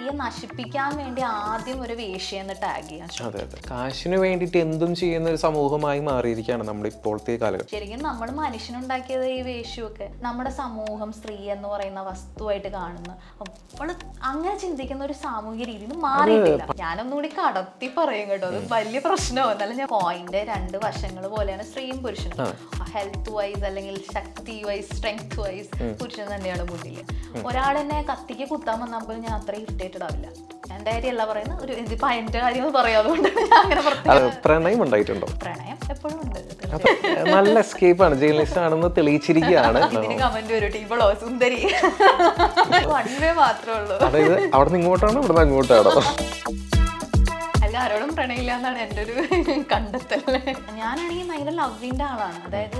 സ്ത്രീയെ നശിപ്പിക്കാൻ വേണ്ടി ആദ്യം ഒരു വേശ്യെന്ന് ടാഗ് ചെയ്യാൻ ശ്രമിക്കും. അതെ അതെ, കാശിന് വേണ്ടിയിട്ട് എന്തും ചെയ്യുന്ന ഒരു സമൂഹമായി മാറിയിരിക്കുകയാണ് നമ്മുടെ ഇപ്പോഴത്തെ കാലഘട്ടം. ശരിക്കും നമ്മൾ മനുഷ്യനുണ്ടാക്കിയത് ഈ വേശ്യമൊക്കെ നമ്മുടെ സമൂഹം സ്ത്രീ എന്ന് പറയുന്ന വസ്തുവായിട്ട് കാണുന്നു. അപ്പോൾ അങ്ങനെ ചിന്തിക്കുന്ന ഒരു സാമൂഹിക രീതി മാറിയിട്ടില്ല. ഞാനൊന്നുകൂടി കടത്തി പറയും കേട്ടോ, അത് വലിയ പ്രശ്നമോ എന്നാലും ഞാൻ പോയിന്റ് രണ്ട് വശങ്ങൾ പോലെയാണ് സ്ത്രീയും പുരുഷനും. ഹെൽത്ത് വൈസ് അല്ലെങ്കിൽ ശക്തി വൈസ് സ്ട്രെങ്ത് വൈസ് പുരുഷൻ തന്നെയാണ് മുന്നിൽ. ഒരാളെന്നെ കത്തിക്ക് കുത്താൻ വന്നപ്പോൾ ഞാൻ അത്ര ഇറിറ്റേറ്റഡ് ആവില്ല. എന്റെ കാര്യമല്ല പറയുന്നത്, ഒരു ഇതിപ്പോ എന്റെ കാര്യം പറയാതുകൊണ്ടാണ് ഞാൻ അങ്ങനെ പറഞ്ഞു. പ്രണയം ഉണ്ടായിട്ടുണ്ടോ? പ്രണയം എപ്പോഴും ഉണ്ട്. നല്ല എസ്കേപ്പ് ആണ്, ജേർണലിസ്റ്റ് ആണെന്ന് തെളിയിച്ചിരിക്കുകയാണ്. ഇതിന് കമന്റ് വരും, ടീബിളോ സുന്ദരി വൺ വേ മാത്രമേ ഉള്ളൂ. അതായത് അവിടെ നിന്ന് ഇങ്ങോട്ടാണോ ഇവിടെ നിന്ന് അങ്ങോട്ടാണോ? അല്ല, ആരോടും പ്രണയില്ല എന്നാണ് എൻ്റെ ഒരു കണ്ടെത്തൽ. ഞാനാണെങ്കിൽ ഭയങ്കര ലവിന്റെ ആളാണ്. അതായത്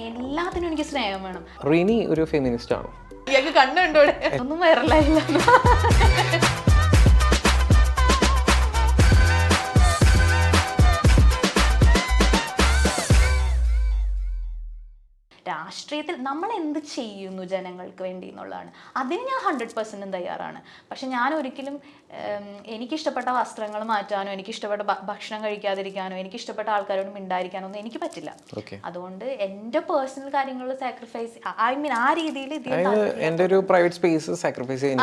എല്ലാത്തിനും എനിക്ക് സ്നേഹം വേണം. റിനി ഒരു ഫെമിനിസ്റ്റ് ആണോ? ഇയാൾക്ക് കണ്ടുണ്ടോടെ ഒന്നും വൈറലായില്ല. രാഷ്ട്രീയത്തിൽ നമ്മൾ എന്ത് ചെയ്യുന്നു ജനങ്ങൾക്ക് വേണ്ടി എന്നുള്ളതാണ്. അതിന് ഞാൻ 100% തയ്യാറാണ്. പക്ഷെ ഞാൻ ഒരിക്കലും എനിക്കിഷ്ടപ്പെട്ട വസ്ത്രങ്ങൾ മാറ്റാനോ എനിക്കിഷ്ടപ്പെട്ട ഭക്ഷണം കഴിക്കാതിരിക്കാനോ എനിക്കിഷ്ടപ്പെട്ട ആൾക്കാരോട് മിണ്ടായിരിക്കാനോ ഒന്നും എനിക്ക് പറ്റില്ല. അതുകൊണ്ട് എൻ്റെ പേഴ്സണൽ കാര്യങ്ങളിൽ സാക്രിഫൈസ് ആ രീതിയിൽ എൻ്റെ ഒരു പ്രൈവറ്റ് സ്പേസ് സാക്രിഫൈസ് ചെയ്യാൻ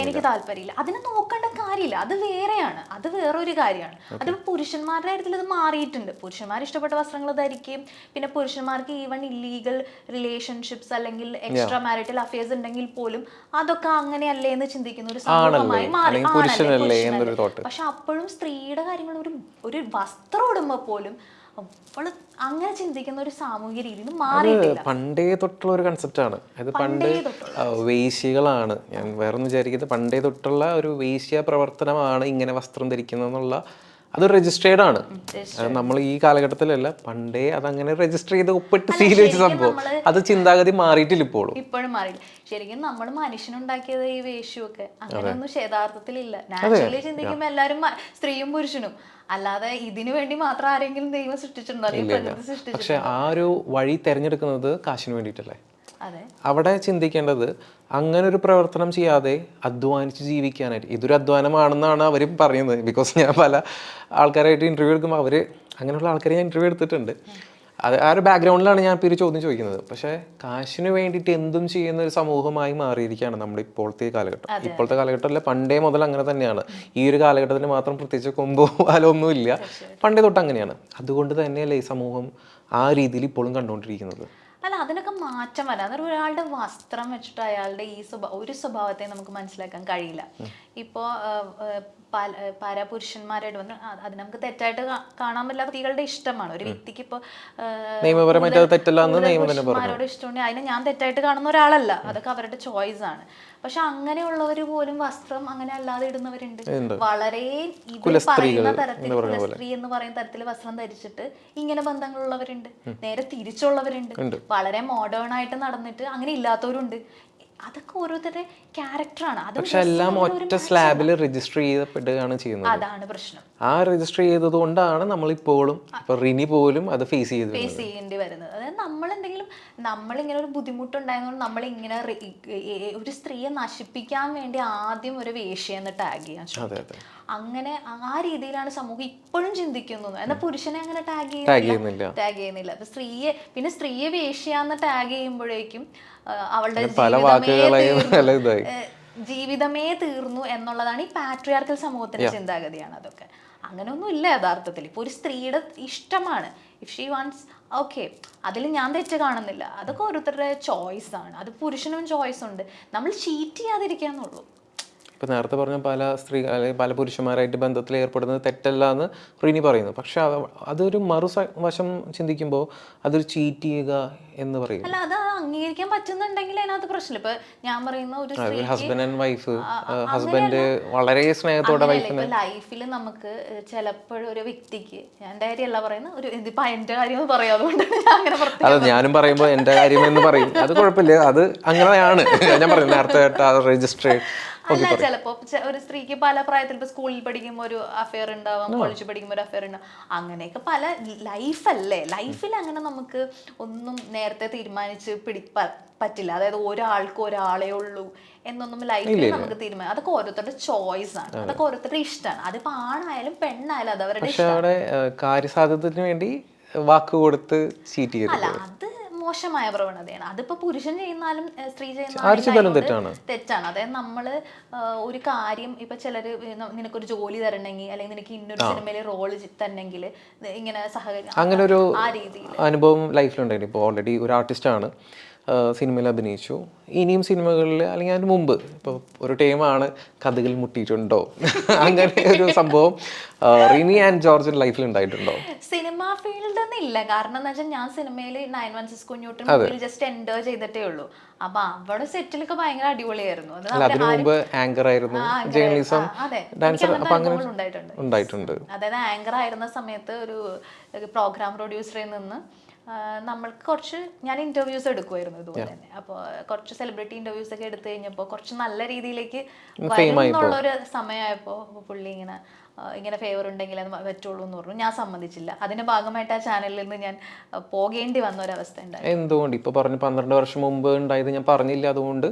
എനിക്ക് താല്പര്യമില്ല. അതിനെ നോക്കേണ്ട കാര്യമില്ല, അത് വേറെയാണ്, അത് വേറൊരു കാര്യമാണ്. അത് പുരുഷന്മാരുടെ കാര്യത്തിൽ അത് മാറിയിട്ടുണ്ട്. പുരുഷന്മാർ ഇഷ്ടപ്പെട്ട വസ്ത്രങ്ങൾ ധരിക്കുകയും പിന്നെ പുരുഷന്മാർക്ക് ഈവൻ ഇല്ലീഗൽ റിലേഷൻഷിപ്സ് അല്ലെങ്കിൽ എക്സ്ട്രാ മാരിറ്റൽ അഫയേഴ്സ് ഉണ്ടെങ്കിൽ പോലും അതൊക്കെ അങ്ങനെയല്ലേ എന്ന് ചിന്തിക്കുന്ന ഒരു സമൂഹമായി മാറി. പക്ഷെ അപ്പോഴും സ്ത്രീയുടെ കാര്യങ്ങൾ ഒരു വസ്ത്രം ഇടുമ്പോൾ പോലും അപ്പോൾ അങ്ങനെ ചിന്തിക്കുന്ന ഒരു സാമൂഹിക രീതി മാറിയിട്ടില്ല. പണ്ടേ തൊട്ടുള്ള ഒരു കൺസെപ്റ്റ് ആണ്. അത് പണ്ട് വേശ്യകളാണ്, ഞാൻ വേറൊന്നും വിചാരിക്കുന്നത്, പണ്ടേ തൊട്ടുള്ള ഒരു വേശ്യ പ്രവർത്തനമാണ് ഇങ്ങനെ വസ്ത്രം ധരിക്കുന്നതെന്നുള്ള അത് രജിസ്ട്രേഡ് ആണ്. നമ്മൾ ഈ കാലഘട്ടത്തിലല്ല, പണ്ടേ അതങ്ങനെ രജിസ്റ്റർ ചെയ്ത് ഒപ്പിട്ട് സീൽ വെച്ച സംഭവം. അത് ചിന്താഗതി മാറിയിട്ടില്ല ഇപ്പോഴും മാറിയില്ല. ശരിക്കും നമ്മൾ മനുഷ്യനുണ്ടാക്കിയത് ഈ വേശ്യമൊക്കെ അങ്ങനെയൊന്നും യഥാർത്ഥത്തിലില്ല. നാച്ചുറലി ചിന്തിക്കുമ്പോൾ എല്ലാവരും സ്ത്രീയും പുരുഷനും, അല്ലാതെ ഇതിനു വേണ്ടി മാത്രം ആരെങ്കിലും ദൈവം സൃഷ്ടിച്ചിട്ടുണ്ടോ? പക്ഷെ ആ ഒരു വഴി തെരഞ്ഞെടുക്കുന്നത് കാശിന് വേണ്ടിയിട്ടല്ലേ? അവിടെ ചിന്തിക്കേണ്ടത് അങ്ങനെ ഒരു പ്രവർത്തനം ചെയ്യാതെ അധ്വാനിച്ച് ജീവിക്കാനായിട്ട്. ഇതൊരു അധ്വാനമാണെന്നാണ് അവരും പറയുന്നത്. ബിക്കോസ് ഞാൻ പല ആൾക്കാരായിട്ട് ഇന്റർവ്യൂ എടുക്കുമ്പോൾ അവർ അങ്ങനെയുള്ള ആൾക്കാരെ ഞാൻ ഇന്റർവ്യൂ എടുത്തിട്ടുണ്ട്. അത് ആ ഒരു ബാക്ക്ഗ്രൗണ്ടിലാണ് ഞാൻ ഇപ്പോൾ ചോദ്യം ചോദിക്കുന്നത്. പക്ഷേ കാശിന് വേണ്ടിയിട്ട് എന്തും ചെയ്യുന്ന ഒരു സമൂഹമായി മാറിയിരിക്കുകയാണ് നമ്മുടെ ഇപ്പോഴത്തെ കാലഘട്ടം. ഇപ്പോഴത്തെ കാലഘട്ടമല്ല, പണ്ടേ മുതൽ അങ്ങനെ തന്നെയാണ്. ഈ ഒരു കാലഘട്ടത്തിന് മാത്രം പ്രത്യേകിച്ച് കൊമ്പോ പാലൊന്നുമില്ല, പണ്ടേ തൊട്ട് അങ്ങനെയാണ്. അതുകൊണ്ട് തന്നെയല്ലേ ഈ സമൂഹം ആ രീതിയിൽ ഇപ്പോഴും കണ്ടുകൊണ്ടിരിക്കുന്നത്. അല്ല, അതിനൊക്കെ മാറ്റം വരാം. അതൊരു ഒരാളുടെ വസ്ത്രം വെച്ചിട്ട് അയാളുടെ ഈ ഒരു സ്വഭാവത്തെ നമുക്ക് മനസ്സിലാക്കാൻ കഴിയില്ല. ഇപ്പോൾ പല പുരുഷന്മാരായിട്ട് വന്ന് അത് നമുക്ക് തെറ്റായിട്ട് കാണാൻ പറ്റില്ല. സ്ത്രീകളുടെ ഇഷ്ടമാണ്. ഒരു വ്യക്തിക്ക് ഇപ്പോൾ പുരുഷന്മാരോട് ഇഷ്ടമുണ്ടെങ്കിൽ അതിനെ ഞാൻ തെറ്റായിട്ട് കാണുന്ന ഒരാളല്ല, അതൊക്കെ അവരുടെ ചോയ്സ് ആണ്. പക്ഷെ അങ്ങനെയുള്ളവർ പോലും വസ്ത്രം അങ്ങനെ അല്ലാതെ ഇടുന്നവരുണ്ട്. വളരെ പറയുന്ന തരത്തിൽ കുലസ്ത്രീ എന്ന് പറയുന്ന തരത്തിൽ വസ്ത്രം ധരിച്ചിട്ട് ഇങ്ങനെ ബന്ധങ്ങളുള്ളവരുണ്ട്. നേരെ തിരിച്ചുള്ളവരുണ്ട്. വളരെ മോഡേൺ ആയിട്ട് നടന്നിട്ട് അങ്ങനെ ഇല്ലാത്തവരുണ്ട്. അതൊക്കെ ഓരോരുത്തരുടെ ക്യാരക്ടറാണ്. പക്ഷെ എല്ലാം ഒറ്റ സ്ലാബിൽ രജിസ്റ്റർ ചെയ്യപ്പെടുകയാണ് ചെയ്യുന്നത്. അതാണ് പ്രശ്നം. ആ രജിസ്റ്റർ ചെയ്തത് കൊണ്ടാണ് നമ്മളിപ്പോഴും റിനി പോലും അത് ഫേസ് ചെയ്യേണ്ടി വരുന്നത്. അതായത് നമ്മളിങ്ങനെ ഒരു ബുദ്ധിമുട്ടുണ്ടായതുകൊണ്ട് നമ്മളിങ്ങനെ ഒരു സ്ത്രീയെ നശിപ്പിക്കാൻ വേണ്ടി ആദ്യം ഒരു വേശ്യെന്ന് ടാഗ് ചെയ്യാൻ ശ്രമിക്കും. അങ്ങനെ ആ രീതിയിലാണ് സമൂഹം ഇപ്പോഴും ചിന്തിക്കുന്നത്. എന്നാൽ പുരുഷനെ അങ്ങനെ ടാഗ് ചെയ്യുന്നില്ല. അപ്പൊ സ്ത്രീയെ വേശ്യാന്ന് ടാഗ് ചെയ്യുമ്പോഴേക്കും അവളുടെ ജീവിതമേ തീർന്നു എന്നുള്ളതാണ് ഈ പാട്രിയാർക്കൽ സമൂഹത്തിന്റെ ചിന്താഗതിയാണ്. അതൊക്കെ അങ്ങനെയൊന്നും ഇല്ല യഥാർത്ഥത്തിൽ. ഇപ്പോൾ ഒരു സ്ത്രീയുടെ ഇഷ്ടമാണ്, ഇഫ് ഷീ വാണ്ട്സ്, ഓക്കെ, അതിൽ ഞാൻ തെറ്റ് കാണുന്നില്ല. അതൊക്കെ ഓരോരുത്തരുടെ ചോയ്സ് ആണ്. അത് പുരുഷനും ചോയ്സ് ഉണ്ട്. നമ്മൾ ചീറ്റ് ചെയ്യാതിരിക്കാന്നുള്ളൂ. ഇപ്പം നേരത്തെ പറഞ്ഞ പല സ്ത്രീകൾ അല്ലെങ്കിൽ പല പുരുഷന്മാരായിട്ട് ബന്ധത്തിൽ ഏർപ്പെടുന്നത് തെറ്റല്ല എന്ന് റിനി പറയുന്നു. പക്ഷെ അതൊരു മറുവശം ചിന്തിക്കുമ്പോൾ അതൊരു ചീറ്റ് ചെയ്യുക എന്ന് പറയും. അല്ല, അത് അംഗീകരിക്കാൻ പറ്റുന്നുണ്ടെങ്കിൽ അതിനകത്ത് പ്രശ്നമില്ല. ഇപ്പൊ ഞാൻ പറയുന്ന ഒരു ഹസ്ബൻഡ് ആൻഡ് വൈഫ്, ഹസ്ബൻഡ് വളരെ സ്നേഹത്തോടെ വൈഫിന് ലൈഫിൽ നമുക്ക് ചിലപ്പോഴും ഒരു വ്യക്തിക്ക്, എൻ്റെ കാര്യമല്ല പറയുന്നത്, ഒരു ഇതിപ്പോ എൻ്റെ കാര്യം പറയാതുകൊണ്ട് അതെ, ഞാനും പറയുമ്പോൾ എൻ്റെ കാര്യം എന്ന് പറയും. അത് കുഴപ്പമില്ല, അത് അങ്ങനെയാണ് ഞാൻ പറയുന്നത്. നേരത്തെ രജിസ്റ്റർ അല്ല ചിലപ്പോ ഒരു സ്ത്രീക്ക് പല പ്രായത്തിൽ ഇപ്പൊ സ്കൂളിൽ പഠിക്കുമ്പോൾ ഒരു അഫെയർ ഉണ്ടാവാം, കോളേജിൽ പഠിക്കുമ്പോൾ ഒരു അഫെയർ ഉണ്ടാവും, അങ്ങനെയൊക്കെ പല ലൈഫല്ലേ. ലൈഫിൽ അങ്ങനെ നമുക്ക് ഒന്നും നേരത്തെ തീരുമാനിച്ച് പറ്റില്ല. അതായത് ഒരാൾക്ക് ഒരാളേ ഉള്ളൂ എന്നൊന്നും ലൈഫിൽ നമുക്ക് തീരുമാനം. അതൊക്കെ ഓരോരുത്തരുടെ ചോയ്സ് ആണ്, അതൊക്കെ ഓരോരുത്തരുടെ ഇഷ്ടമാണ്. അതിപ്പോ ആണായാലും പെണ്ണായാലും അത് അവരുടെ ഇഷ്ടമാണ്. കാര്യസാധ്യതത്തിന് വേണ്ടി വാക്ക് കൊടുത്ത് ചീറ്റ് ചെയ്യരുത്. അല്ല, അത് മോശമായ പ്രവണതയാണ്. അതിപ്പോ പുരുഷൻ ചെയ്യുന്നാലും സ്ത്രീ ചെയ്യുന്നാലും തെറ്റാണ്. അതായത് നമ്മള് ഒരു കാര്യം ഇപ്പൊ ചിലര് നിനക്കൊരു ജോലി തരണമെങ്കിൽ അല്ലെങ്കിൽ നിനക്ക് ഇന്നൊരു സിനിമയിലെ റോള് തരണമെങ്കിൽ ഇങ്ങനെ സഹകരിക്കണം, അങ്ങനെ ഒരു ആ രീതിയിൽ അനുഭവം ലൈഫിലുണ്ടായിരുന്നു. ഇപ്പോൾ ഓൾറെഡി ഒരു ആർട്ടിസ്റ്റാണ്, സിനിമയിൽ അഭിനയിച്ചു, ഇനിയും സിനിമകളിൽ അല്ലെങ്കിൽ അതിന് മുമ്പ് ഇപ്പോൾ ഒരു ടൈമാണ് കഥകൾ മുട്ടിയിട്ടുണ്ടോ അങ്ങനെ ഒരു സംഭവം റിനി ആൻഡ് ജോർജിന്റെ ലൈഫിൽ ഉണ്ടായിട്ടുണ്ടോ? സിനിമ ഫീൽഡ് ഇല്ല. കാരണം എന്താ വെച്ചാൽ ഞാൻ സിനിമയിൽ 916 കുഞ്ഞൂട്ടിൽ ജസ്റ്റ് എൻജോയ് ചെയ്തിട്ടേ ഉള്ളൂ. അപ്പൊ അവിടെ സെറ്റിലൊക്കെ ഭയങ്കര അടിപൊളിയായിരുന്നു. അതിനു മുമ്പ് ആങ്കർ ആയിരുന്നു, ജേർണലിസം, ഡാൻസർ, അപ്പൊ അങ്ങനെ ഉണ്ടായിട്ടുണ്ട്. അതായത് ആങ്കർ ആയിരുന്ന സമയത്ത് ഒരു പ്രോഗ്രാം പ്രൊഡ്യൂസറിൽ നിന്ന് നമ്മൾക്ക് കുറച്ച് ഞാൻ ഇന്റർവ്യൂസ് എടുക്കുമായിരുന്നു ഇതുപോലെ തന്നെ. അപ്പോൾ കുറച്ച് സെലിബ്രിറ്റി ഇന്റർവ്യൂസ് ഒക്കെ എടുത്തു കഴിഞ്ഞപ്പോൾ കുറച്ച് നല്ല രീതിയിലേക്ക് വരുന്നുള്ളൊരു സമയമായപ്പോൾ പുള്ളി ഇങ്ങനെ ഫേവർ ഉണ്ടെങ്കിൽ അത് പറ്റുള്ളൂ എന്ന് പറഞ്ഞു. ഞാൻ സമ്മതിച്ചില്ല. അതിന്റെ ഭാഗമായിട്ട് ആ ചാനലിൽ നിന്ന് ഞാൻ പോകേണ്ടി വന്ന ഒരു അവസ്ഥ ഉണ്ടായി. എന്തുകൊണ്ട് ഇപ്പൊ പറഞ്ഞു 12 വർഷം മുമ്പ് ഉണ്ടായത് ഞാൻ പറഞ്ഞില്ല, അതുകൊണ്ട്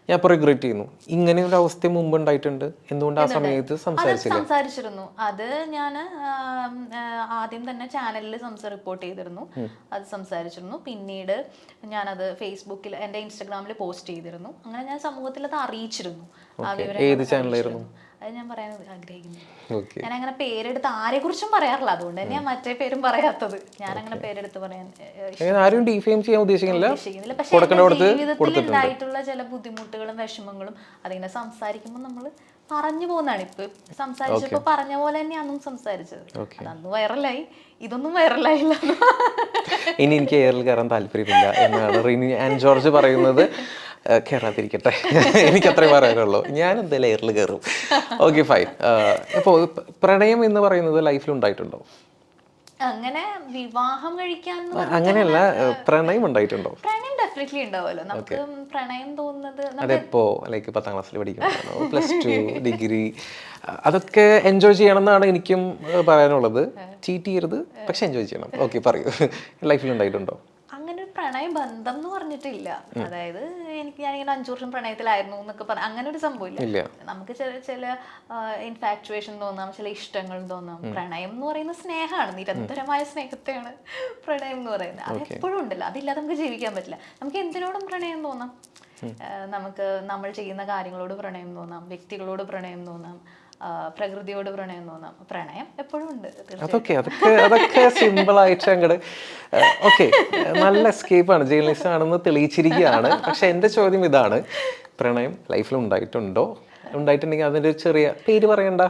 ഞാൻ ഇപ്പൊ റിഗ്രറ്റ് ചെയ്യുന്നു. ഇങ്ങനെ ഒരു അവസ്ഥ മുമ്പ് ഉണ്ടായിട്ടുണ്ട്, എന്തുകൊണ്ട് ആ സമയത്ത് സംസാരിച്ചിരുന്നു. അത് ഞാൻ ആദ്യം തന്നെ ചാനലിൽ റിപ്പോർട്ട് ചെയ്തിരുന്നു, അത് സംസാരിച്ചിരുന്നു. പിന്നീട് ഞാനത് ഫേസ്ബുക്കിൽ എൻ്റെ ഇൻസ്റ്റഗ്രാമിൽ പോസ്റ്റ് ചെയ്തിരുന്നു. അങ്ങനെ ഞാൻ സമൂഹത്തിൽ അത് അറിയിച്ചിരുന്നു. ഏത് ചാനലായിരുന്നു? അത് ഞാൻ പറയാൻ ആഗ്രഹിക്കുന്നു. ഞാൻ അങ്ങനെ പേരെടുത്ത് ആരെ കുറിച്ചും പറയാറില്ല, അതുകൊണ്ട് തന്നെ ഞാൻ മറ്റേ പേരും പറയാത്തത്. ഞാൻ അങ്ങനെ പേരെടുത്ത് പറയാൻ ഉദ്ദേശിക്കുന്നില്ല. പക്ഷെ ജീവിതത്തിൽ ഉണ്ടായിട്ടുള്ള ചില ബുദ്ധിമുട്ടുകളും വിഷമങ്ങളും അതിങ്ങനെ സംസാരിക്കുമ്പോൾ നമ്മൾ പറഞ്ഞു പോകുന്നതാണ്. ഇപ്പൊ സംസാരിച്ചപ്പോ പറഞ്ഞ പോലെ തന്നെ അന്നും സംസാരിച്ചത്. അന്ന് വൈറലായി, ഇതൊന്നും വൈറലായില്ല. ഇനി എനിക്ക് എയറിൽ കയറാൻ താല്പര്യമില്ല എന്നാണ് റിനി ആൻഡ് ജോർജ് പറയുന്നത്. കയറാതിരിക്കട്ടെ, എനിക്കത്രേ പറയാനുള്ളൂ. ഞാൻ എന്തായാലും എയറിൽ കയറും. Okay, fine. ഇപ്പോൾ പ്രണയം എന്ന് പറയുന്നത് ലൈഫിൽ ഉണ്ടായിട്ടുണ്ടോ? അങ്ങനെ വിവാഹം കഴിക്കാൻ അങ്ങനെയല്ല, പ്രണയം ഉണ്ടായിട്ടുണ്ടോ? പ്രണയം ഡെഫിനറ്റ്ലി ഉണ്ടാവുമല്ലോ. നമുക്ക് പ്രണയം തോന്നുന്നത് അതെപ്പോ ലൈക്ക് 10ാം ക്ലാസ്സിൽ പഠിക്കുമ്പോഴാണോ, പ്ലസ് ടു, ഡിഗ്രി, അതൊക്കെ എൻജോയ് ചെയ്യണം എന്നാണ് എനിക്കും പറയാനുള്ളത്. ചീറ്റ് ചെയ്യരുത്, പക്ഷെ എൻജോയ് ചെയ്യണം. ഓക്കെ, പറയൂ, ലൈഫിൽ ഉണ്ടായിട്ടുണ്ടോ? അങ്ങനെ ഒരു പ്രണയ ബന്ധം എന്ന് പറഞ്ഞിട്ടില്ല. അതായത് ഞാനിങ്ങനെ 5 വർഷം പ്രണയത്തിലായിരുന്നു എന്നൊക്കെ പറഞ്ഞ അങ്ങനെ ഒരു സംഭവം ഇല്ല. നമുക്ക് ചില ഇൻഫാക്ച്വേഷൻ തോന്നാം, ചില ഇഷ്ടങ്ങൾ തോന്നാം. പ്രണയം എന്ന് പറയുന്ന സ്നേഹമാണ്, നിരന്തരമായ സ്നേഹത്തെയാണ് പ്രണയം എന്ന് പറയുന്നത്. അത് എപ്പോഴും ഉണ്ടല്ലോ, അതില്ലാതെ നമുക്ക് ജീവിക്കാൻ പറ്റില്ല. നമുക്ക് എന്തിനോടും പ്രണയം തോന്നാം. നമുക്ക് നമ്മൾ ചെയ്യുന്ന കാര്യങ്ങളോട് പ്രണയം തോന്നാം, വ്യക്തികളോട് പ്രണയം തോന്നാം, പ്രകൃതിയോട് പ്രണയം തോന്നാം. പ്രണയം എപ്പോഴും ഉണ്ട്. അതൊക്കെ സിമ്പിൾ ആയിട്ട് അങ്ങോട്ട് ഓക്കെ, നല്ല എസ്കേപ്പാണ്, ജേർണലിസ്റ്റ് ആണെന്ന് തെളിയിച്ചിരിക്കുകയാണ്. പക്ഷെ എൻ്റെ ചോദ്യം ഇതാണ്, പ്രണയം ലൈഫിൽ ഉണ്ടായിട്ടുണ്ടോ? ഉണ്ടായിട്ടുണ്ടെങ്കിൽ അതിൻ്റെ ഒരു ചെറിയ പേര് പറയണ്ട,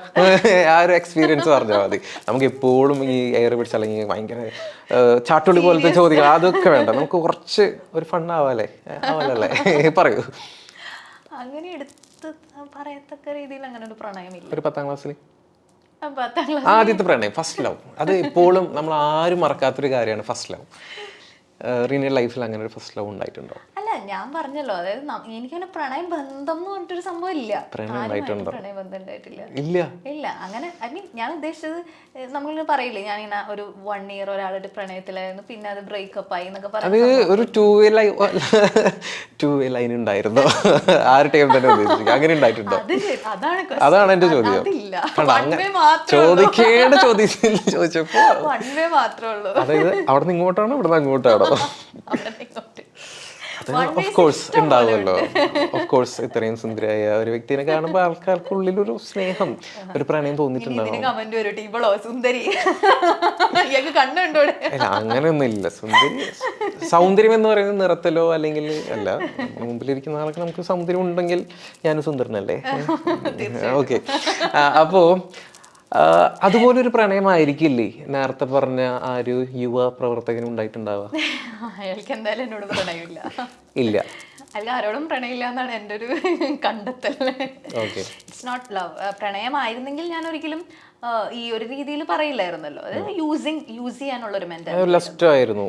ആ ഒരു എക്സ്പീരിയൻസ് പറഞ്ഞാൽ മതി. നമുക്ക് എപ്പോഴും ഈ എയർ പിടിച്ച് അല്ലെങ്കിൽ ഭയങ്കര ചാട്ടുള്ളി പോലത്തെ ചോദ്യങ്ങൾ അതൊക്കെ വേണ്ട, നമുക്ക് കുറച്ച് ഒരു ഫണ്ണാവാല്ലേ, ആവല്ലേ, പറയൂ. അങ്ങനെ എടുത്ത് പറയത്തക്ക രീതിയിൽ അങ്ങനെ ഒരു പ്രണയമില്ല. ഒരു 10ാം ക്ലാസ്സിൽ ആദ്യത്തെ പ്രണയം, ഫസ്റ്റ് ലവ്, അത് എപ്പോഴും നമ്മൾ ആരും മറക്കാത്തൊരു കാര്യമാണ് ഫസ്റ്റ് ലവ്. റീനയുടെ ലൈഫിൽ അങ്ങനെ ഒരു ഫസ്റ്റ് ലവ് ഉണ്ടായിട്ടുണ്ടോ? അല്ല, ഞാൻ പറഞ്ഞല്ലോ, അതായത് എനിക്കങ്ങനെ പ്രണയം ബന്ധം എന്ന് പറഞ്ഞിട്ടൊരു സംഭവം ഇല്ല. പ്രണയ ബന്ധം ഉണ്ടായിട്ടില്ല. ഇല്ല അങ്ങനെ. ഐ മീൻ, ഞാൻ ഉദ്ദേശിച്ചത് നമ്മളിങ്ങനെ പറയില്ലേ, ഞാനിങ്ങനെ ഒരു 1 year ഒരാളുടെ പ്രണയത്തിലായിരുന്നു, പിന്നെ അത് ബ്രേക്കപ്പ് ആയി എന്നൊക്കെ പറയുന്നത്. ഒരു 2-way ലൈൻ ഉണ്ടായിരുന്നോ? ആ ഒരു ടൈം തന്നെ ഉദ്ദേശിച്ചു, അങ്ങനെ ഉണ്ടായിട്ടുണ്ടോ? അതാണ് എന്റെ ചോദ്യം. ചോദിക്കേണ്ട ചോദിച്ചപ്പോ അതായത് അവിടെ നിന്ന് ഇങ്ങോട്ടാണോ ഇവിടെ നിന്ന് അങ്ങോട്ടാണോ? ഓഫ് കോഴ്സ് ഉണ്ടാവുമല്ലോ. ഓഫ് കോഴ്സ് ഇത്രയും സുന്ദരിയായ ഒരു വ്യക്തിനെ കാണുമ്പോൾ ആൾക്കാർക്കുള്ളിൽ ഒരു സ്നേഹം, ഒരു പ്രണയം തോന്നിയിട്ടുണ്ടാവും. അങ്ങനെയൊന്നും ഇല്ല. സൗന്ദര്യം എന്ന് പറയുന്നത് നിറത്തിലോ അല്ലെങ്കിൽ അല്ല, മുമ്പിലിരിക്കുന്ന ആൾക്ക് നമുക്ക് സൗന്ദര്യം ഉണ്ടെങ്കിൽ ഞാനും സുന്ദരനല്ലേ. ഓക്കെ, അപ്പോ അതുപോലൊരു പ്രണയമായിരിക്കില്ലേ നേരത്തെ പറഞ്ഞ ആ ഒരു യുവ പ്രവർത്തകനും ഉണ്ടായിട്ടുണ്ടാവുക? അയാൾക്ക് എന്തായാലും എന്നോട് പ്രണയമില്ല. ഇല്ല, അയാൾക്ക് ആരോടും പ്രണയമില്ല എന്നാണ് എൻ്റെ ഒരു കണ്ടെത്തൽ. It's not love. പ്രണയമായിരുന്നെങ്കിൽ ഞാൻ ഒരിക്കലും ഈ ഒരു രീതിയിൽ പറയില്ലായിരുന്നല്ലോ. അത് യൂസ് ചെയ്യാനുള്ള ഒരു മെന്റാലിറ്റി. ലെസ്റ്റ് ആയിരുന്നു,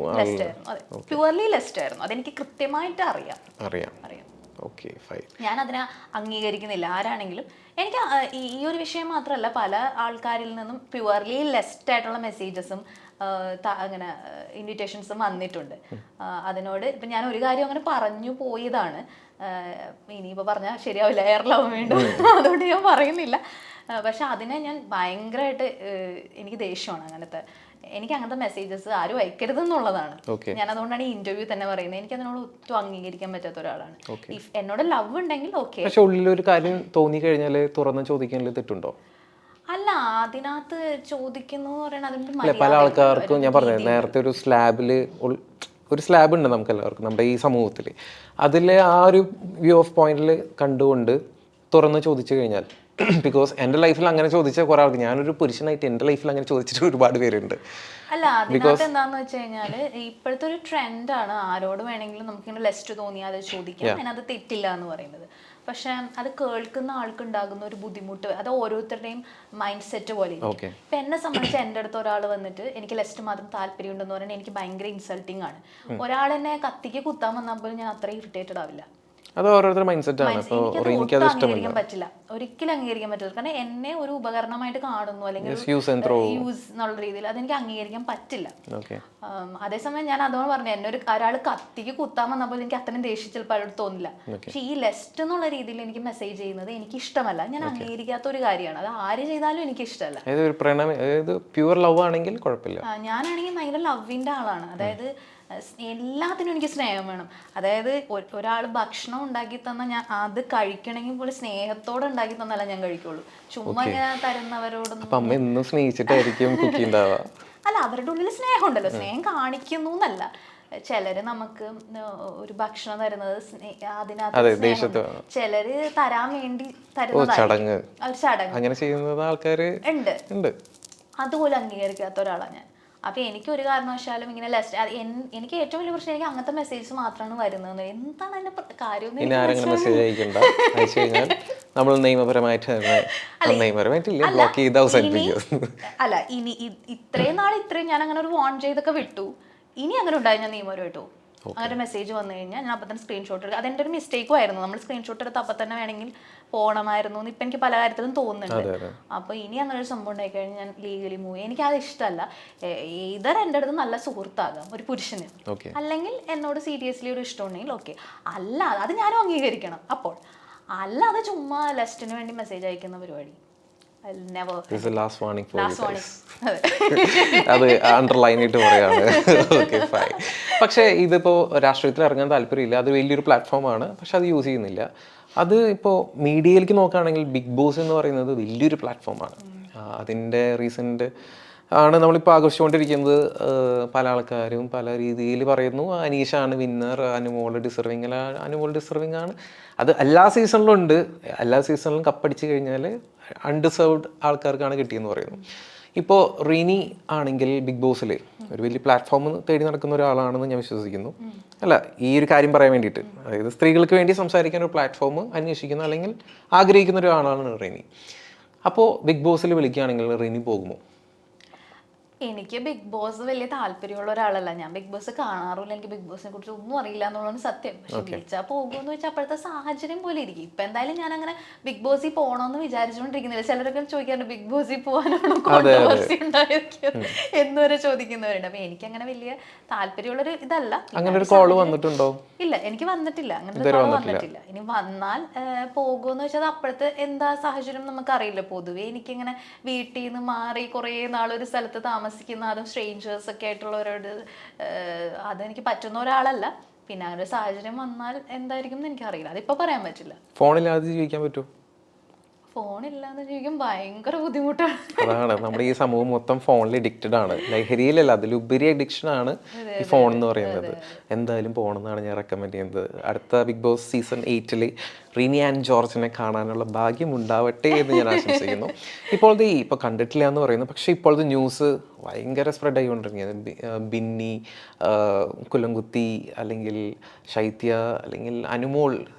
പ്യുവർലി ലെസ്റ്റ് ആയിരുന്നു. അതെനിക്ക് കൃത്യമായിട്ട് അറിയാം. Okay fine. ഞാൻ അതിനെ അംഗീകരിക്കുന്നില്ല ആരാണെങ്കിലും. എനിക്ക് ഈ ഒരു വിഷയം മാത്രമല്ല, പല ആൾക്കാരിൽ നിന്നും പ്യുവർലി ലെസ്റ്റ് ആയിട്ടുള്ള മെസ്സേജസും അങ്ങനെ ഇൻവിറ്റേഷൻസും വന്നിട്ടുണ്ട്. അതിനോട് ഇപ്പം ഞാൻ ഒരു കാര്യം അങ്ങനെ പറഞ്ഞു പോയതാണ്, ഇനിയിപ്പോൾ പറഞ്ഞാൽ ശരിയാവില്ല, എയർലാവും വീണ്ടും, അതുകൊണ്ട് ഞാൻ പറയുന്നില്ല. പക്ഷെ അതിനെ ഞാൻ ഭയങ്കരമായിട്ട് എനിക്ക് ദേഷ്യമാണ് അങ്ങനത്തെ, എനിക്ക് അങ്ങനത്തെ മെസ്സേജസ് ആരും അയക്കരുത് എന്നുള്ളതാണ്. ഞാൻ അതുകൊണ്ടാണ് ഈ ഇന്റർവ്യൂ തന്നെ പറയുന്നത്. എനിക്ക് അതിനോട് ഒട്ടും അംഗീകരിക്കാൻ പറ്റാത്ത ഒരാളാണ്. ഇഫ് എന്നോട് ലവ് ഉണ്ടെങ്കിൽ ഓക്കെ. പക്ഷെ ഉള്ളിലൊരു കാര്യം തോന്നി കഴിഞ്ഞാൽ തുറന്ന് ചോദിക്കാനുള്ള തെറ്റുണ്ടോ? അല്ല, അതിനകത്ത് ചോദിക്കുന്നു പറയുന്നത് പല ആൾക്കാർക്കും ഞാൻ പറഞ്ഞത് നേരത്തെ ഒരു സ്ലാബ് ഉണ്ട് നമുക്ക് എല്ലാവർക്കും നമ്മുടെ ഈ സമൂഹത്തിൽ. അതിൽ ആ ഒരു വ്യൂ ഓഫ് പോയിന്റിൽ കണ്ടുകൊണ്ട് തുറന്ന് ചോദിച്ചു കഴിഞ്ഞാൽ, ബിക്കോസ് എൻ്റെ ലൈഫിൽ അങ്ങനെ ചോദിച്ച കുറെ ആൾക്ക്, ഞാനൊരു പുരുഷനായിട്ട് എൻ്റെ ലൈഫിൽ അങ്ങനെ ചോദിച്ചിട്ട് ഒരുപാട് പേരുണ്ട്. അല്ല, അതിനകത്ത് എന്താന്ന് വെച്ച് കഴിഞ്ഞാല് ഇപ്പോഴത്തെ ഒരു ട്രെൻഡാണ് ആരോട് വേണമെങ്കിലും നമുക്കിങ്ങനെ ലെസ്റ്റ് തോന്നിയാൽ അത് ചോദിക്കാം, അതിനകത്ത് തെറ്റില്ല എന്ന് പറയുന്നത്. പക്ഷെ അത് കേൾക്കുന്ന ആൾക്കുണ്ടാകുന്ന ഒരു ബുദ്ധിമുട്ട് അത് ഓരോരുത്തരുടെയും മൈൻഡ് സെറ്റ് പോലെ ഇരിക്കും. ഇപ്പൊ എന്നെ സംബന്ധിച്ച് എൻ്റെ അടുത്ത് ഒരാൾ വന്നിട്ട് എനിക്ക് ലെസ്റ്റ് മാത്രം താല്പര്യം ഉണ്ടെന്ന് പറഞ്ഞാൽ എനിക്ക് ഭയങ്കര ഇൻസൾട്ടിങ് ആണ്. ഒരാൾ എന്നെ കത്തിക്ക് കുത്താൻ വന്നപ്പോൾ ഞാൻ അത്ര ഇറിറ്റേറ്റഡ് ആവില്ല. അത് ഓരോരുത്തരുടെ മൈൻഡ് സെറ്റ് ആണ്. അംഗീകരിക്കാൻ പറ്റില്ല, ഒരിക്കലും അംഗീകരിക്കാൻ പറ്റില്ല. കാരണം എന്നെ ഒരു ഉപകരണമായിട്ട് കാണുന്നു അല്ലെങ്കിൽ യൂസ് എന്നുള്ള രീതിയിൽ അതെനിക്ക് അംഗീകരിക്കാൻ പറ്റില്ല. അതേസമയം ഞാൻ അതോട് പറഞ്ഞു, എന്നെ ഒരാൾ കത്തിക്ക് കുത്താൻ വന്നപ്പോൾ എനിക്ക് അത്രയും ദേഷ്യം ചിലപ്പോൾ അയാളോട് തോന്നില്ല. പക്ഷെ ഈ ലെസ്റ്റ് എന്നുള്ള രീതിയിൽ എനിക്ക് മെസ്സേജ് ചെയ്യുന്നത് എനിക്ക് ഇഷ്ടമല്ല, ഞാൻ അംഗീകരിക്കാത്ത ഒരു കാര്യമാണ്. അത് ആര് ചെയ്താലും എനിക്ക് ഇഷ്ടമല്ല. പ്യൂർ ലവ് ആണെങ്കിൽ കുഴപ്പമില്ല. ഞാനാണെങ്കിൽ ഭയങ്കര ലവിന്റെ ആളാണ്. അതായത് എല്ലാത്തിനും എനിക്ക് സ്നേഹം വേണം. അതായത് ഒരാൾ ഭക്ഷണം ഉണ്ടാക്കി തന്നാൽ ഞാൻ അത് കഴിക്കണമെങ്കിൽ പോലും സ്നേഹത്തോടെ ഉണ്ടാക്കി തന്നല്ല ഞാൻ കഴിക്കുള്ളൂ. ചുമ്മാ ഇങ്ങനെ തരുന്നവരോടൊന്നും സ്നേഹിച്ചിട്ടായിരിക്കും അല്ല, അവരുടെ ഉള്ളിൽ സ്നേഹം ഉണ്ടല്ലോ, സ്നേഹം കാണിക്കുന്നു എന്നല്ല. ചിലര് നമുക്ക് ഒരു ഭക്ഷണം തരുന്നത് അതിനകത്ത് ചിലര് തരാൻ വേണ്ടി തരുന്നതായിരിക്കും, ഒരു ചടങ്ങ് ഉണ്ട്. അതുപോലെ അംഗീകരിക്കാത്ത ഒരാളാണ് ഞാൻ. അപ്പൊ എനിക്ക് ഒരു കാരണവശാലും ഇങ്ങനെ എനിക്ക് ഏറ്റവും വലിയ പ്രശ്നം എനിക്ക് അങ്ങനത്തെ മെസ്സേജ് മാത്രമാണ് വരുന്നത്. എന്താണ് അതിന്റെ കാര്യം? അല്ല, ഇനി ഇത്രയും ഞാൻ അങ്ങനെ ഒരു വാൺ ചെയ്തൊക്കെ വിട്ടു. ഇനി അങ്ങനെ ഉണ്ടായി ഞാൻ നിയമപരമായിട്ട് പോകും. അങ്ങനെ മെസ്സേജ് വന്നു കഴിഞ്ഞാൽ ഞാൻ അപ്പം തന്നെ സ്ക്രീൻഷോട്ട് എടുക്കും. അതെൻ്റെ ഒരു മിസ്റ്റേക്കും ആയിരുന്നു. നമ്മൾ സ്ക്രീൻഷോട്ട് എടുത്ത് അപ്പം തന്നെ വേണമെങ്കിൽ പോകണമായിരുന്നു എന്ന് ഇപ്പം എനിക്ക് പല കാര്യത്തിലും തോന്നുന്നുണ്ട്. അപ്പോൾ ഇനി അങ്ങനെ ഒരു സംഭവം ഉണ്ടായി കഴിഞ്ഞാൽ ഞാൻ ലീഗലി മൂവ് ചെയ്യും. എനിക്കത് ഇഷ്ടമല്ല. ഇതർ എൻ്റെ അടുത്ത് നല്ല സുഹൃത്താകാം ഒരു പുരുഷന്, അല്ലെങ്കിൽ എന്നോട് സീരിയസ്ലി ഒരു ഇഷ്ടം ഉണ്ടെങ്കിൽ ഓക്കെ. അല്ല, അത് ഞാനും അംഗീകരിക്കണം. അപ്പോൾ അല്ലാതെ ചുമ്മാ ലെസ്റ്റിന് വേണ്ടി മെസ്സേജ് അയക്കുന്ന പരിപാടി അത് അണ്ടർലൈൻ ആയിട്ട് പറയാണ്. പക്ഷേ ഇതിപ്പോ രാഷ്ട്രീയത്തിൽ ഇറങ്ങാൻ താല്പര്യമില്ല, അത് വലിയൊരു പ്ലാറ്റ്ഫോമാണ്, പക്ഷെ അത് യൂസ് ചെയ്യുന്നില്ല. അത് ഇപ്പോൾ മീഡിയയിലേക്ക് നോക്കുകയാണെങ്കിൽ ബിഗ് ബോസ് എന്ന് പറയുന്നത് വലിയൊരു പ്ലാറ്റ്ഫോമാണ്. അതിൻ്റെ റീസെൻ്റ് ആണ് നമ്മളിപ്പോൾ ആഘോഷിച്ചുകൊണ്ടിരിക്കുന്നത്. പല ആൾക്കാരും പല രീതിയിൽ പറയുന്നു അനീഷാണ് വിന്നർ, അനുമോൾ ഡിസർവിങ് ആണ്. അത് എല്ലാ സീസണിലും ഉണ്ട്. എല്ലാ സീസണിലും കപ്പടിച്ച് കഴിഞ്ഞാൽ അൺഡിസേർവ്ഡ് ആൾക്കാർക്കാണ് കിട്ടിയെന്ന് പറയുന്നു. ഇപ്പോൾ റീനി ആണെങ്കിൽ ബിഗ് ബോസിൽ ഒരു വലിയ പ്ലാറ്റ്ഫോം തേടി നടക്കുന്ന ഒരാളാണെന്ന് ഞാൻ വിശ്വസിക്കുന്നു. അല്ല, ഈ ഒരു കാര്യം പറയാൻ വേണ്ടിയിട്ട്, അതായത് സ്ത്രീകൾക്ക് വേണ്ടി സംസാരിക്കാൻ ഒരു പ്ലാറ്റ്ഫോം അന്വേഷിക്കുന്ന അല്ലെങ്കിൽ ആഗ്രഹിക്കുന്ന ഒരാളാണ് റീനി. അപ്പോൾ ബിഗ് ബോസിൽ വിളിക്കുകയാണെങ്കിൽ റീനി പോകുമോ? എനിക്ക് ബിഗ് ബോസ് വലിയ താല്പര്യമുള്ള ഒരാളല്ല. ഞാൻ ബിഗ് ബോസ് കാണാറില്ല, എനിക്ക് ബിഗ് ബോസിനെ കുറിച്ച് ഒന്നും അറിയില്ല എന്നുള്ളതാണ് സത്യം. പക്ഷെ വിളിച്ചാൽ പോകുമെന്ന് വെച്ചാൽ അപ്പോഴത്തെ സാഹചര്യം പോലെ ഇരിക്കും. ഇപ്പൊ എന്തായാലും ഞാൻ അങ്ങനെ ബിഗ് ബോസിൽ പോകണമെന്ന് വിചാരിച്ചുകൊണ്ടിരിക്കുന്നില്ല. ചിലരൊക്കെ ചോദിക്കാറുണ്ട് ബിഗ് ബോസിൽ പോകാനാണോ കോൺട്രോവേഴ്സി ഉണ്ടായിരിക്കും എന്നുവരെ ചോദിക്കുന്നവരുണ്ട്. അപ്പൊ എനിക്കങ്ങനെ വലിയ താല്പര്യമുള്ളൊരു ഇതല്ല. ഇല്ല, എനിക്ക് വന്നിട്ടില്ല, അങ്ങനത്തെ കോൾ വന്നിട്ടില്ല. ഇനി വന്നാൽ പോകുമെന്ന് വെച്ചാൽ അപ്പോഴത്തെ എന്താ സാഹചര്യം നമുക്കറിയില്ല. പൊതുവെ എനിക്കിങ്ങനെ വീട്ടിൽ നിന്ന് മാറി കുറേ നാളൊരു സ്ഥലത്ത് താമസിക്കുന്ന, അതും സ്ട്രേഞ്ചേഴ്സ് ഒക്കെ ആയിട്ടുള്ളവരോട് അതെനിക്ക് പറ്റുന്ന ഒരാളല്ല. പിന്നെ അങ്ങനെ ഒരു സാഹചര്യം വന്നാൽ എന്തായിരിക്കും എന്ന് എനിക്കറിയില്ല, അതിപ്പോൾ പറയാൻ പറ്റില്ല. ഫോണില്ലാതെ ജീവിക്കാൻ പറ്റുമോ? ഫോണില്ലാതെ ജീവിക്കാൻ ഭയങ്കര ബുദ്ധിമുട്ടാണ്. അതാണ്, നമ്മുടെ ഈ സമൂഹം മൊത്തം ഫോണിൽ അഡിക്റ്റഡ് ആണ്. ലഹരിയിലല്ല, അതിലുപരി അഡിക്ഷൻ ആണ് ഈ ഫോൺ എന്ന് പറയുന്നത്. എന്തായാലും പോകണമെന്നാണ് ഞാൻ റെക്കമെൻഡ് ചെയ്യുന്നത്. അടുത്ത Bigg Boss season 8 Reeni and ജോർജിനെ കാണാനുള്ള ഭാഗ്യം ഉണ്ടാവട്ടെ എന്ന് ഞാൻ ആശംസിക്കുന്നു. ഇപ്പോൾ കണ്ടിട്ടില്ല എന്ന് പറയുന്നു, പക്ഷേ ഇപ്പോഴത്തെ ന്യൂസ് ഭയങ്കര സ്പ്രെഡ് ആയിക്കൊണ്ടിരിക്കുന്നത്. ബിന്നി, കുലംകുത്തി, അല്ലെങ്കിൽ ശൈത്യ, അല്ലെങ്കിൽ അനുമോൾ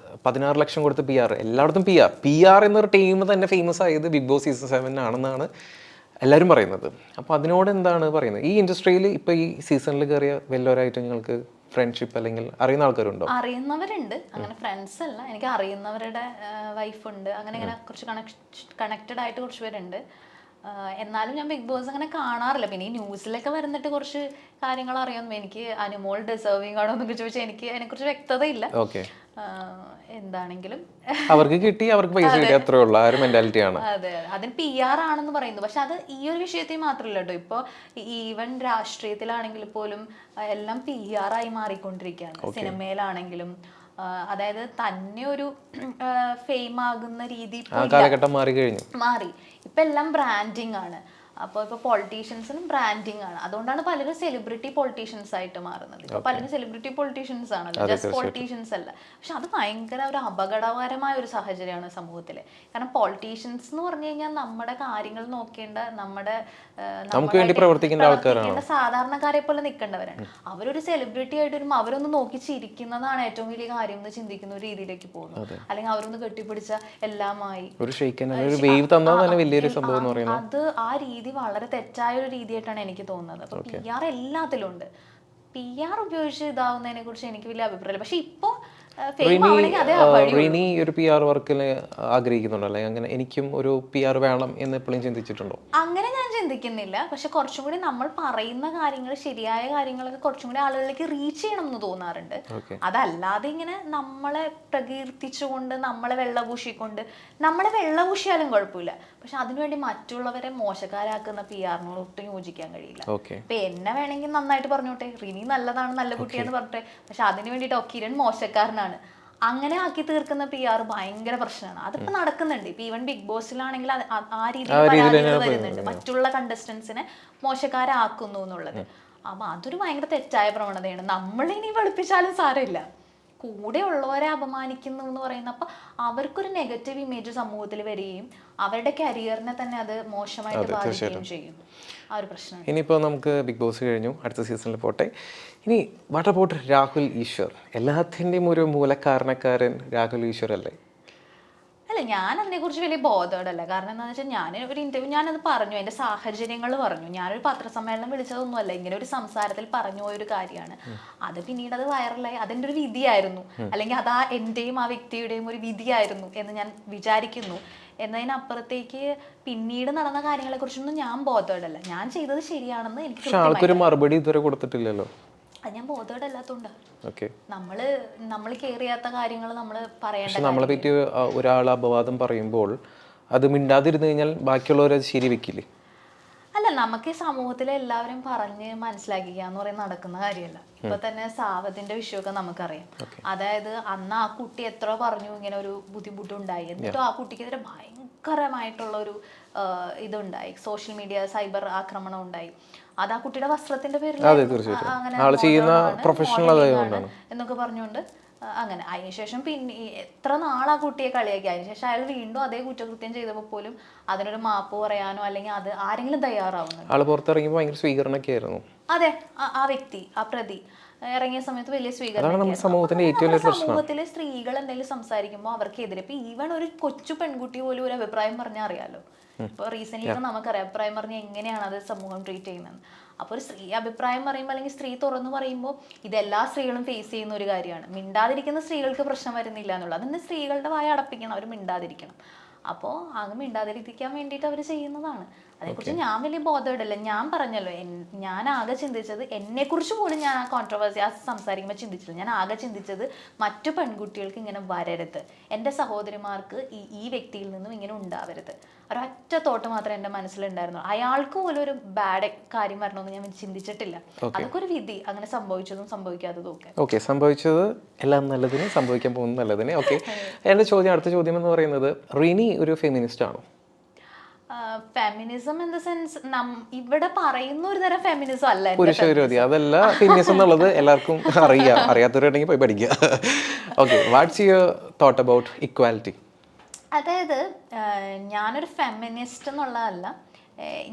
16 ലക്ഷം കൊടുത്ത് PR. എല്ലായിടത്തും PR എന്നൊരു ടീം തന്നെ ഫേമസ് ആയത് ബിഗ് ബോസ് സീസൺ 7 ആണെന്നാണ് എല്ലാവരും പറയുന്നത്. അപ്പോൾ അതിനോട് എന്താണ് പറയുന്നത്? ഈ ഇൻഡസ്ട്രിയിൽ ഇപ്പോൾ ഈ സീസണിൽ കയറിയ വല്ലവരായിട്ട് നിങ്ങൾക്ക് ഫ്രണ്ട്ഷിപ്പ് അല്ലെങ്കിൽ അറിയുന്ന ആൾക്കാരുണ്ടോ? അറിയുന്നവരുണ്ട്, അങ്ങനെ ഫ്രണ്ട്സ് അല്ല, എനിക്ക് അറിയുന്നവരുടെ വൈഫുണ്ട്, അങ്ങനെ ഇങ്ങനെ കുറച്ച് കണക്റ്റഡ് ആയിട്ട് കുറച്ച് പേരുണ്ട്. എന്നാലും ഞാൻ ബിഗ് ബോസ് അങ്ങനെ കാണാറില്ല. പിന്നെ ഈ ന്യൂസിലൊക്കെ വരുന്നിട്ട് കുറച്ച് കാര്യങ്ങൾ അറിയാം. എനിക്ക് അനുമോൾ ഡിസേർവിംഗ് ആണോ എന്നൊക്കെ ചോദിച്ചാൽ എനിക്ക് അതിനെക്കുറിച്ച് വ്യക്തതയില്ല. എന്താണെങ്കിലും അവർക്ക് കിട്ടി, അവർക്ക് പൈസ കിട്ടി, അത്രേ ഉള്ളൂ. ആ ഒരു മെന്റാലിറ്റി ആണ്. അതെ, അതിന് PR ആണെന്ന് പറയുന്നു. പക്ഷെ അത് ഈ ഒരു വിഷയത്തിൽ മാത്രമല്ല കേട്ടോ. ഇപ്പോൾ ഈവൻ രാഷ്ട്രീയത്തിലാണെങ്കിൽ പോലും എല്ലാം PR ആയി മാറിക്കൊണ്ടിരിക്കുകയാണ്. സിനിമയിലാണെങ്കിലും അതായത് തന്നെ ഒരു ഫെയിം ആകുന്ന രീതി കാലഘട്ടം മാറി കഴിഞ്ഞു. മാറി. ഇപ്പൊ എല്ലാം ബ്രാൻഡിങ് ആണ്. അപ്പോൾ ഇപ്പോൾ പൊളിറ്റീഷ്യൻസിനും ബ്രാൻഡിങ് ആണ്. അതുകൊണ്ടാണ് പലരും സെലിബ്രിറ്റി പൊളിറ്റീഷ്യൻസ് ആയിട്ട് മാറുന്നത്. ഇപ്പോൾ പലരും സെലിബ്രിറ്റി പൊളിറ്റീഷ്യൻസ് ആണല്ലോ, ജസ്റ്റ് പൊളിറ്റീഷ്യൻസ് അല്ല. പക്ഷെ അത് ഭയങ്കര ഒരു അപകടകരമായ ഒരു സാഹചര്യമാണ് സമൂഹത്തിൽ. കാരണം പൊളിറ്റീഷ്യൻസ് എന്ന് പറഞ്ഞു കഴിഞ്ഞാൽ നമ്മുടെ കാര്യങ്ങൾ നോക്കേണ്ട, നമ്മുടെ പ്രവർത്തിക്കേണ്ട സാധാരണക്കാരെ പോലെ നിൽക്കേണ്ടവരാണ്. അവരൊരു സെലിബ്രിറ്റി ആയിട്ട് വരുമ്പോൾ അവരൊന്ന് നോക്കി ചിരിക്കുന്നതാണ് ഏറ്റവും വലിയ കാര്യം എന്ന് ചിന്തിക്കുന്ന ഒരു രീതിയിലേക്ക് പോകുന്നു. അല്ലെങ്കിൽ അവരൊന്ന് കെട്ടിപ്പിടിച്ച എല്ലാമായി അത് ആ രീതി വളരെ തെറ്റായ ഒരു രീതിയായിട്ടാണ് എനിക്ക് തോന്നുന്നത്. അപ്പൊ PR എല്ലാത്തിലും ഉണ്ട്. PR ഉപയോഗിച്ച് ഇതാവുന്നതിനെ കുറിച്ച് എനിക്ക് വലിയ അഭിപ്രായമില്ല. പക്ഷെ ഇപ്പൊ റിനി ഒരു PR വർക്കിന് ആഗ്രഹിക്കുന്നുണ്ടല്ലേ? അങ്ങനെ എനിക്കും ഒരു PR വേണം എന്ന് എപ്പോഴും ചിന്തിച്ചിട്ടുണ്ടോ? അങ്ങനെ ഞാൻ ചിന്തിക്കുന്നില്ല. പക്ഷെ കുറച്ചും കൂടി നമ്മൾ പറയുന്ന കാര്യങ്ങൾ, ശരിയായ കാര്യങ്ങളൊക്കെ കുറച്ചും കൂടി ആളുകളിലേക്ക് റീച്ച് ചെയ്യണം എന്ന് തോന്നാറുണ്ട്. അതല്ലാതെ ഇങ്ങനെ നമ്മളെ പ്രകീർത്തിച്ചുകൊണ്ട്, നമ്മളെ വെള്ളപൂശിക്കൊണ്ട്, നമ്മളെ വെള്ളപൂശിയാലും കുഴപ്പമില്ല, പക്ഷെ അതിനുവേണ്ടി മറ്റുള്ളവരെ മോശക്കാരാക്കുന്ന PR-നോട് ഒട്ടും യോജിക്കാൻ കഴിയില്ല. ഇപ്പൊ എന്നെ വേണമെങ്കിൽ നന്നായിട്ട് പറഞ്ഞോട്ടെ, റിനി നല്ലതാണ്, നല്ല കുട്ടിയാന്ന് പറഞ്ഞിട്ടെ, പക്ഷെ അതിന് വേണ്ടിയിട്ട് കിരൺ മോശക്കാരനാണ് അങ്ങനെ ആക്കി തീർക്കുന്ന PR ഭയങ്കര പ്രശ്നമാണ്. അതിപ്പോ നടക്കുന്നുണ്ട്. ഇപ്പൊ ഈവൻ ബിഗ് ബോസിലാണെങ്കിൽ ആ രീതിയിൽ വരുന്നുണ്ട്, മറ്റുള്ള കണ്ടസ്റ്റൻസിനെ മോശക്കാരാക്കുന്നു എന്നുള്ളത്. അപ്പൊ അതൊരു ഭയങ്കര തെറ്റായ പ്രവണതയാണ്. നമ്മളിനി വെളുപ്പിച്ചാലും സാരമില്ല, കൂടെ ഉള്ളവരെ അപമാനിക്കുന്നു എന്ന് പറയുന്ന, അപ്പൊ അവർക്കൊരു നെഗറ്റീവ് ഇമേജ് സമൂഹത്തിൽ വരികയും അവരുടെ കരിയറിനെ തന്നെ അത് മോശമായിട്ട് ബാധിക്കുകയും ചെയ്യും. ആ ഒരു പ്രശ്നം. ഇനിയിപ്പോ നമുക്ക് ബിഗ് ബോസ് കഴിഞ്ഞു, അടുത്ത സീസണിൽ പോട്ടെ. ഇനി വാട്ട് അബൌട്ട് രാഹുൽ ഈശ്വർ? എല്ലാത്തിൻ്റെയും ഒരു മൂലകാരണക്കാരൻ രാഹുൽ ഈശ്വർ അല്ലേ? അല്ല, ഞാൻ അതിനെക്കുറിച്ച് വലിയ ബോധേഡല്ല. കാരണം എന്താണെന്ന് വെച്ചാൽ ഞാൻ ഒരു ഇന്റർവ്യൂ ഞാനത് പറഞ്ഞു, അതിന്റെ സാഹചര്യങ്ങൾ പറഞ്ഞു. ഞാനൊരു പത്രസമ്മേളനം വിളിച്ചതൊന്നുമല്ല, ഇങ്ങനെ ഒരു സംസാരത്തിൽ പറഞ്ഞു പോയൊരു കാര്യമാണ്. അത് പിന്നീട് അത് വൈറലായി. അതിൻ്റെ ഒരു വിധിയായിരുന്നു, അല്ലെങ്കിൽ അതാ എന്റെയും ആ വ്യക്തിയുടെയും ഒരു വിധിയായിരുന്നു എന്ന് ഞാൻ വിചാരിക്കുന്നു. എന്നതിനപ്പുറത്തേക്ക് പിന്നീട് നടന്ന കാര്യങ്ങളെ കുറിച്ചൊന്നും ഞാൻ ബോധേഡല്ല. ഞാൻ ചെയ്തത് ശരിയാണെന്ന് എനിക്ക് മറുപടി ഇതുവരെ കൊടുത്തിട്ടില്ലല്ലോ. അത് ഞാൻ ബോധേഡല്ലാത്തോണ്ടാ. നമ്മൾ കെയർ ചെയ്യാത്ത കാര്യങ്ങൾ നമ്മൾ പറയേണ്ട. നമ്മളെ പറ്റി ഒരാൾ അപവാദം പറയുമ്പോൾ അത് മിണ്ടാതിരുന്നു കഴിഞ്ഞാൽ ബാക്കിയുള്ളവരത് ശരി വെക്കില്ലേ? അല്ല, നമുക്ക് ഈ സമൂഹത്തിലെ എല്ലാവരും പറഞ്ഞ് മനസ്സിലാക്കിക്കുക എന്ന് പറയുന്നത് നടക്കുന്ന കാര്യമല്ല. ഇപ്പൊ തന്നെ സാവത്തിന്റെ വിഷയമൊക്കെ നമുക്കറിയാം. അതായത് അന്ന് ആ കുട്ടി എത്ര പറഞ്ഞു ഇങ്ങനെ ഒരു ബുദ്ധിമുട്ടുണ്ടായി, എന്നിട്ടും ആ കുട്ടിക്കെതിരെ ഭയങ്കരമായിട്ടുള്ള ഒരു ഇതുണ്ടായി, സോഷ്യൽ മീഡിയ സൈബർ ആക്രമണം ഉണ്ടായി. അത് ആ കുട്ടിയുടെ വസ്ത്രത്തിന്റെ പേരിൽ എന്നൊക്കെ പറഞ്ഞുകൊണ്ട് അങ്ങനെ. അതിനുശേഷം പിന്നെ എത്ര നാൾ ആ കുട്ടിയെ കളിയാക്കി. അതിനുശേഷം അയാൾ വീണ്ടും അതേ കുറ്റകൃത്യം ചെയ്തപ്പോൾ പോലും അതിനൊരു മാപ്പ് പറയാനോ അല്ലെങ്കിൽ അത് ആരെങ്കിലും തയ്യാറാവുന്നു. അതെ, ആ വ്യക്തി, ആ പ്രതി ഇറങ്ങിയ സമയത്ത് വലിയ സ്വീകരണം. സമൂഹത്തിലെ സ്ത്രീകൾ എന്തെങ്കിലും സംസാരിക്കുമ്പോൾ അവർക്കെതിരെ ഇപ്പൊ ഈവൻ ഒരു കൊച്ചു പെൺകുട്ടി പോലും ഒരു അഭിപ്രായം പറഞ്ഞാൽ അറിയാലോ. ഇപ്പൊ റീസെന്റ് നമുക്കറിയാം അഭിപ്രായം പറഞ്ഞാൽ എങ്ങനെയാണ് അത് സമൂഹം ട്രീറ്റ് ചെയ്യുന്നത്. അപ്പോൾ ഒരു സ്ത്രീ അഭിപ്രായം പറയുമ്പോൾ അല്ലെങ്കിൽ സ്ത്രീ തുറന്നു പറയുമ്പോൾ ഇതെല്ലാ സ്ത്രീകളും ഫേസ് ചെയ്യുന്ന ഒരു കാര്യമാണ്. മിണ്ടാതിരിക്കുന്ന സ്ത്രീകൾക്ക് പ്രശ്നം വരുന്നില്ല എന്നുള്ളത്. അതിന് സ്ത്രീകളുടെ വായ അടപ്പിക്കണം, അവർ മിണ്ടാതിരിക്കണം. അപ്പോൾ അങ്ങ് മിണ്ടാതിരിക്കാൻ വേണ്ടിയിട്ട് അവർ ചെയ്യുന്നതാണ്. അതേക്കുറിച്ച് ഞാൻ വലിയ ബോധേഡല്ല. ഞാൻ പറഞ്ഞല്ലോ, ഞാൻ ആകെ ചിന്തിച്ചത് എന്നെക്കുറിച്ച് പോലും ഞാൻ ആ കോൺട്രവേഴ്സി ആ സംസാരിക്കുമ്പോൾ ചിന്തിച്ചില്ല. ഞാൻ ആകെ ചിന്തിച്ചത് മറ്റു പെൺകുട്ടികൾക്ക് ഇങ്ങനെ വരരുത്, എൻ്റെ സഹോദരിമാർക്ക് ഈ വ്യക്തിയിൽ നിന്നും ഇങ്ങനെ ഉണ്ടാവരുത്. ഒരൊറ്റ തോട്ട് മാത്രമേ എൻ്റെ മനസ്സിലുണ്ടായിരുന്നു. അയാൾക്ക് പോലും ഒരു ബാഡ് കാര്യം വരണമെന്ന് ഞാൻ ചിന്തിച്ചിട്ടില്ല. അതൊക്കെ ഒരു വിധി, അങ്ങനെ സംഭവിച്ചതും സംഭവിക്കാത്തതും ഒക്കെ. സംഭവിച്ചത് എല്ലാം നല്ലതിന്, സംഭവിക്കാൻ പോകുന്നത് നല്ലതിന്. എൻ്റെ അടുത്ത ചോദ്യം എന്ന് പറയുന്നത്, റിനി ഒരു ഫെമിനിസ്റ്റ് ആണോ? ഫെമിനിസം ഇൻ ദ സെൻസ് ഇവിടെ പറയുന്ന ഒരു തരം ഫെമിനിസം അല്ല, പുരുഷ വിരോധി. അതല്ല ഫെമിനിസം എന്നുള്ളത് എല്ലാവർക്കും അറിയാം, അറിയാത്തവരുണ്ടെങ്കിൽ പോയി പഠിക്കുക. What's your thought about equality? അതായത് ഞാനൊരു ഫെമിനിസ്റ്റ് എന്നുള്ളതല്ല,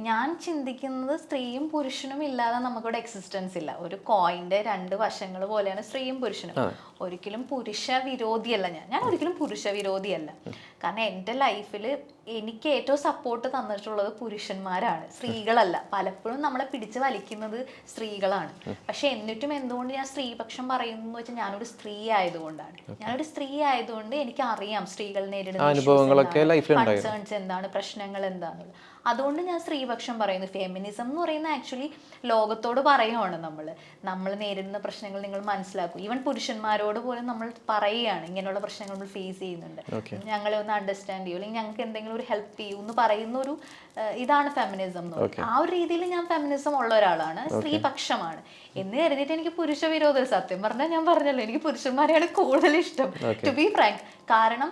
ഞാൻ ചിന്തിക്കുന്നത് സ്ത്രീയും പുരുഷനും ഇല്ലാതെ നമുക്കിവിടെ എക്സിസ്റ്റൻസ് ഇല്ല. ഒരു കോയിന്റെ രണ്ട് വശങ്ങൾ പോലെയാണ് സ്ത്രീയും പുരുഷനും. ഒരിക്കലും പുരുഷ വിരോധിയല്ല ഞാൻ ഒരിക്കലും പുരുഷ വിരോധിയല്ല. കാരണം എൻ്റെ ലൈഫിൽ എനിക്ക് ഏറ്റവും സപ്പോർട്ട് തന്നിട്ടുള്ളത് പുരുഷന്മാരാണ്, സ്ത്രീകളല്ല. പലപ്പോഴും നമ്മളെ പിടിച്ച് വലിക്കുന്നത് സ്ത്രീകളാണ്. പക്ഷെ എന്നിട്ടും എന്തുകൊണ്ട് ഞാൻ സ്ത്രീപക്ഷം പറയുന്നു എന്ന് വെച്ചാൽ ഞാനൊരു സ്ത്രീ ആയതുകൊണ്ടാണ്. ഞാനൊരു സ്ത്രീ ആയതുകൊണ്ട് എനിക്ക് അറിയാം സ്ത്രീകൾ നേരിടുന്ന കൺസേൺസ് എന്താണ്, പ്രശ്നങ്ങൾ എന്താണെന്നുള്ളത്. അതുകൊണ്ട് ഞാൻ സ്ത്രീപക്ഷം പറയുന്നു. ഫെമിനിസം എന്ന് പറയുന്നത് ആക്ച്വലി ലോകത്തോട് പറയുവാണ്, നമ്മൾ നേരിടുന്ന പ്രശ്നങ്ങൾ നിങ്ങൾ മനസ്സിലാക്കും. ഈവൻ പുരുഷന്മാരോട് പോലും നമ്മൾ പറയുകയാണ് ഇങ്ങനെയുള്ള പ്രശ്നങ്ങൾ നമ്മൾ ഫേസ് ചെയ്യുന്നുണ്ട്, ഞങ്ങളെ ഒന്ന് അണ്ടർസ്റ്റാൻഡ് ചെയ്യൂ, അല്ലെങ്കിൽ ഞങ്ങൾക്ക് എന്തെങ്കിലും ഒരു ഹെൽപ്പ് ചെയ്യൂ എന്ന് പറയുന്ന ഒരു ഇതാണ് ഫെമിനിസം എന്ന് പറയുന്നത്. ആ ഒരു രീതിയിൽ ഞാൻ ഫെമിനിസം ഉള്ള ഒരാളാണ്, സ്ത്രീപക്ഷമാണ് എന്ന് കരുതിയിട്ട് എനിക്ക് പുരുഷ വിരോധം, സത്യം പറഞ്ഞാൽ ഞാൻ പറഞ്ഞല്ലോ എനിക്ക് പുരുഷന്മാരെയാണ് കൂടുതൽ ഇഷ്ടം, ടു ബി ഫ്രാങ്ക്. കാരണം